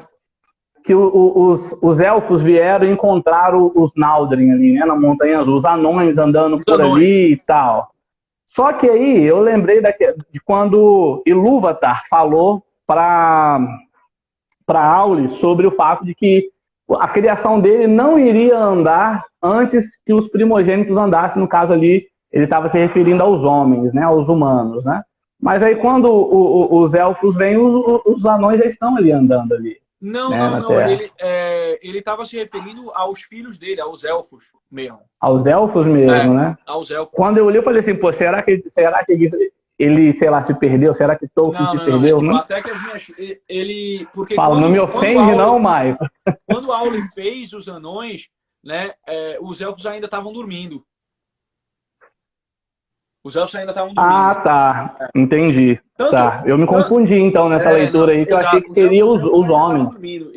que os elfos vieram e encontraram os Naldrin ali, né, na Montanha Azul, os anões andando Os por anões. ali e tal. Só que aí eu lembrei de quando Ilúvatar falou para Auli sobre o fato de que a criação dele não iria andar antes que os primogênitos andassem. No caso ali, ele estava se referindo aos homens, né, aos humanos, né? Mas aí quando os elfos vêm, os anões já estão ali andando ali, Não, né, não, na não. Terra. Ele estava se referindo aos filhos dele, aos elfos mesmo. Aos elfos mesmo, né? Aos elfos. Quando eu olhei, eu falei assim, pô, será que ele, sei lá, se perdeu? Será que Tolkien Não, se não, não. É perdeu? tipo, Não, até que as minhas. Ele. Porque falo, não me ofende não, Maio. quando Auli fez os anões, né? Os elfos ainda estavam dormindo. Os elfos ainda estavam dormindo. Ah, tá. Entendi. Tanto. Tá. Eu me confundi, então, nessa leitura Não, aí, que eu achei exato. que seria Os os, elfos os ainda estavam homens. dormindo.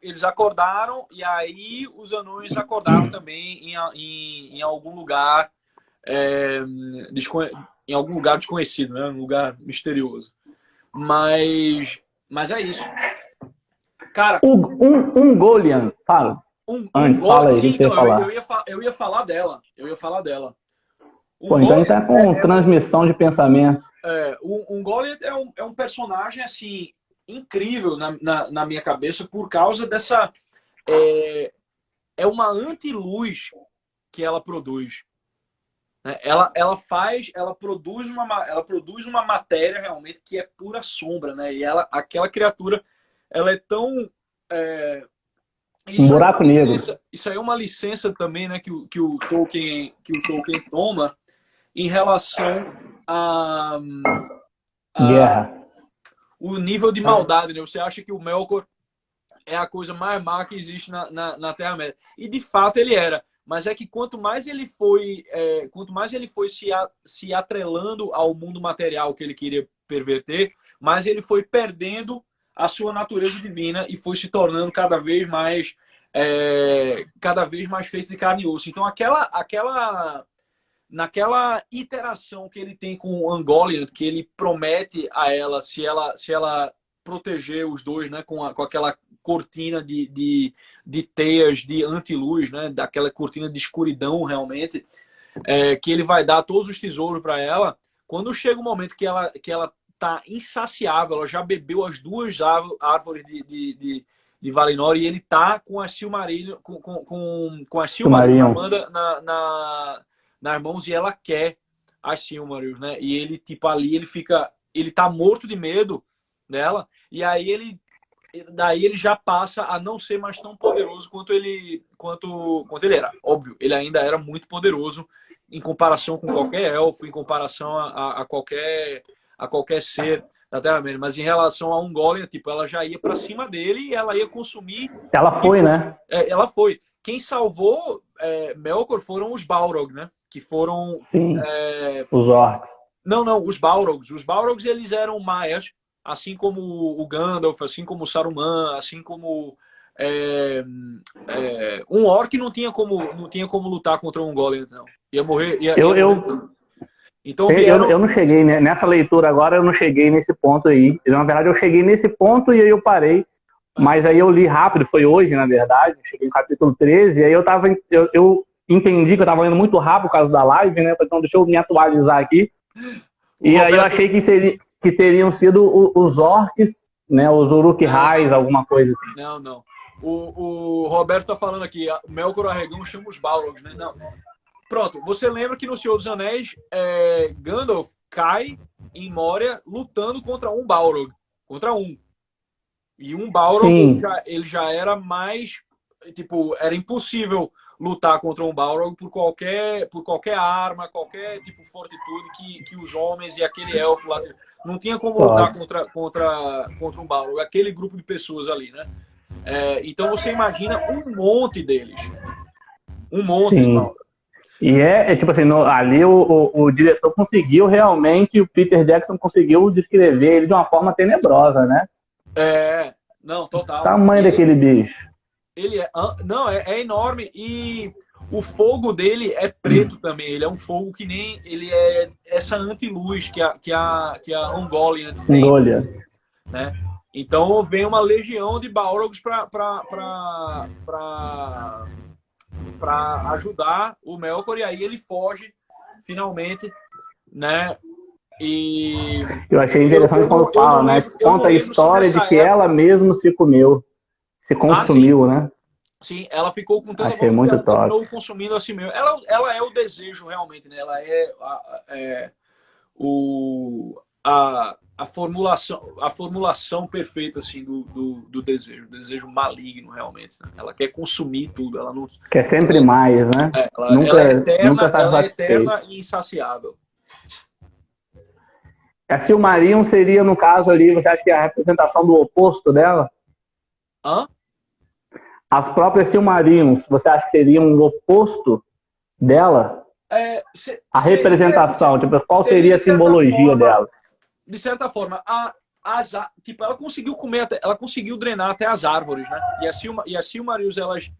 Eles acordaram e aí os anões acordaram também em algum lugar. é, em algum lugar desconhecido, né? Um lugar misterioso. Mas é isso. Cara, Um Golian, fala. um Antes, gole. fala aí, o Sim, que você ia então, falar? eu ia falar dela. Eu ia falar dela. Um Pô, então a gente gole tá com transmissão de pensamento. um Goliath é um personagem assim incrível na minha cabeça por causa dessa é uma anti-luz que ela produz, né? Ela produz uma matéria realmente que é pura sombra, né? E aquela criatura ela é tão Um buraco negro. isso aí é uma licença também, né, que o Tolkien toma em relação a Guerra. o nível de maldade, né? Você acha que o Melkor é a coisa mais má que existe na Terra-média. E de fato ele era. Mas é que quanto mais ele foi se atrelando ao mundo material que ele queria perverter, mais ele foi perdendo a sua natureza divina e foi se tornando cada vez mais feito de carne e osso. Então naquela iteração que ele tem com o Ungoliant, que ele promete a ela, se ela proteger os dois, né, com aquela cortina de teias de antiluz, né, daquela cortina de escuridão realmente, que ele vai dar todos os tesouros para ela. Quando chega o momento que ela tá insaciável, ela já bebeu as duas árvores de Valinor e ele tá com a Silmarillion, com a Silmaril na Silmarillion. banda nas mãos e ela quer as Silmarils, né? E ele, tipo, ali ele tá morto de medo dela, e aí daí ele já passa a não ser mais tão poderoso quanto ele era. Óbvio, ele ainda era muito poderoso em comparação com qualquer elfo, em comparação a qualquer ser da Terra-média, mas em relação a Ungoliant, tipo, ela já ia para cima dele e ela ia consumir. Ela foi, né? Ela foi. Quem salvou Melkor foram os Balrog, né? Que foram... Sim, os orcs. Não, os Balrogs. Os Balrogs, eles eram maias, assim como o Gandalf, assim como o Saruman, assim como... um orc não tinha como lutar contra um golem, não. Ia morrer, ia morrer. Então vieram... Eu não cheguei, né? Nessa leitura agora, eu não cheguei nesse ponto aí. Na verdade, eu cheguei nesse ponto e aí eu parei. Mas aí eu li rápido, foi hoje, na verdade. Cheguei no capítulo 13, e aí eu entendi que eu tava lendo muito rápido por causa da live, né? Então deixa eu me atualizar aqui. E aí eu achei que teriam sido os orcs, né? Os Uruk-hais, alguma coisa assim. Não. O Roberto tá falando aqui, Melkor Arregão chama os Balrogs, né? Não. Pronto, você lembra que no Senhor dos Anéis, Gandalf cai em Moria lutando contra um Balrog. Contra um. E um Balrog, ele já era mais... Tipo, era impossível lutar contra um Balrog por qualquer arma, qualquer tipo de fortitude que os homens e aquele elfo lá... Não tinha como lutar contra um Balrog, aquele grupo de pessoas ali, né? Então você imagina um monte deles. Um monte de Balrog. E tipo assim, ali o diretor conseguiu realmente, o Peter Jackson conseguiu descrever ele de uma forma tenebrosa, né? Não, total. O tamanho daquele bicho. Ele é enorme e o fogo dele é preto também. Ele é um fogo que nem... Ele é essa anti-luz que a Ungoliant tem. Né? Então vem uma legião de Balrogs para ajudar o Melkor, e aí ele foge finalmente, né? E eu achei interessante quando fala, né? Conta a história de que ela mesma se consumiu, né? Sim, ela ficou com tanta vontade, muito ela terminou consumindo assim mesmo. Ela é o desejo realmente, né? Ela é a formulação perfeita assim do desejo, desejo maligno realmente, né? Ela quer consumir tudo, ela não quer sempre mais, né? Ela é eterna e insaciável. A Silmarillion seria, no caso ali, você acha que é a representação do oposto dela? As próprias Silmarils, você acha que seriam o oposto dela? A representação, tipo, qual seria a simbologia dela? De certa forma, tipo, ela conseguiu comer, ela conseguiu drenar até as árvores, né? E as Silmarils, elas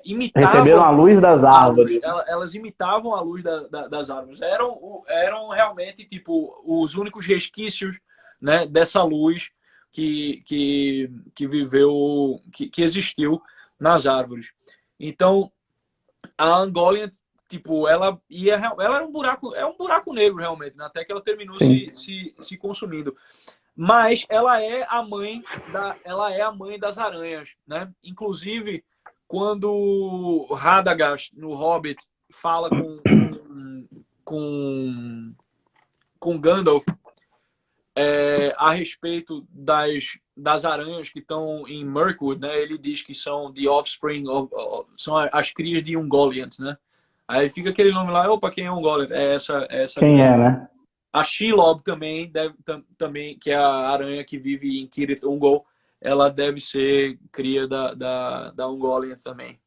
imitavam... Receberam a luz das árvores. Elas imitavam a luz das árvores. Eram realmente, tipo, os únicos resquícios, né, dessa luz que viveu, que existiu nas árvores. Então, a Ungoliant, tipo, ela era um buraco negro realmente, né? Até que ela terminou se consumindo. Mas ela é a mãe das aranhas, né? Inclusive, quando Radagast no Hobbit fala com Gandalf a respeito das aranhas que estão em Mirkwood, né? Ele diz que são the offspring são as crias de Ungoliant, né? Aí fica aquele nome lá, opa, quem é Ungoliant? Essa quem né? A Shelob também que é a aranha que vive em Cirith Ungol, ela deve ser cria da Ungoliant também.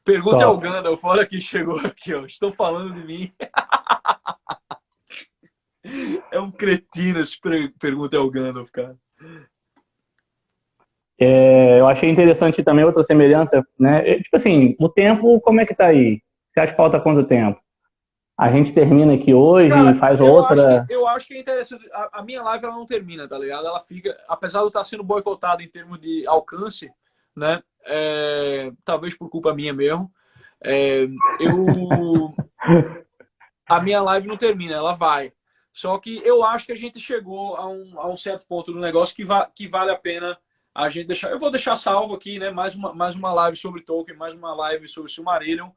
Pergunta ao Gandalf, olha que chegou aqui, ó. Estão falando de mim. É um cretino esse pergunta ao Gandalf, cara. Eu achei interessante também outra semelhança, né? Tipo assim, o tempo, como é que tá aí? Você acha que falta quanto tempo? A gente termina aqui hoje, cara, faz outra... Eu acho que é interessante. A minha live ela não termina, tá ligado? Ela fica, apesar de eu estar sendo boicotado em termos de alcance, né? Talvez por culpa minha mesmo. A minha live não termina, ela vai. Só que eu acho que a gente chegou a um certo ponto do negócio que vale a pena a gente deixar. Eu vou deixar salvo aqui, né? Mais uma live sobre Tolkien, mais uma live sobre Silmarillion.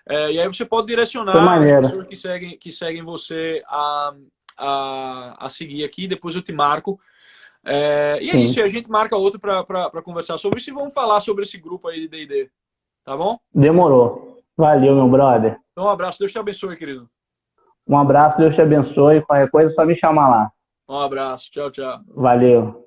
E aí você pode direcionar as pessoas que seguem você a seguir aqui. Depois eu te marco. E é isso. A gente marca outro para conversar sobre isso e vamos falar sobre esse grupo aí de D&D. Tá bom? Demorou. Valeu, meu brother. Então, um abraço. Deus te abençoe, querido. Um abraço, Deus te abençoe. Qualquer coisa, é só me chamar lá. Um abraço. Tchau, tchau. Valeu.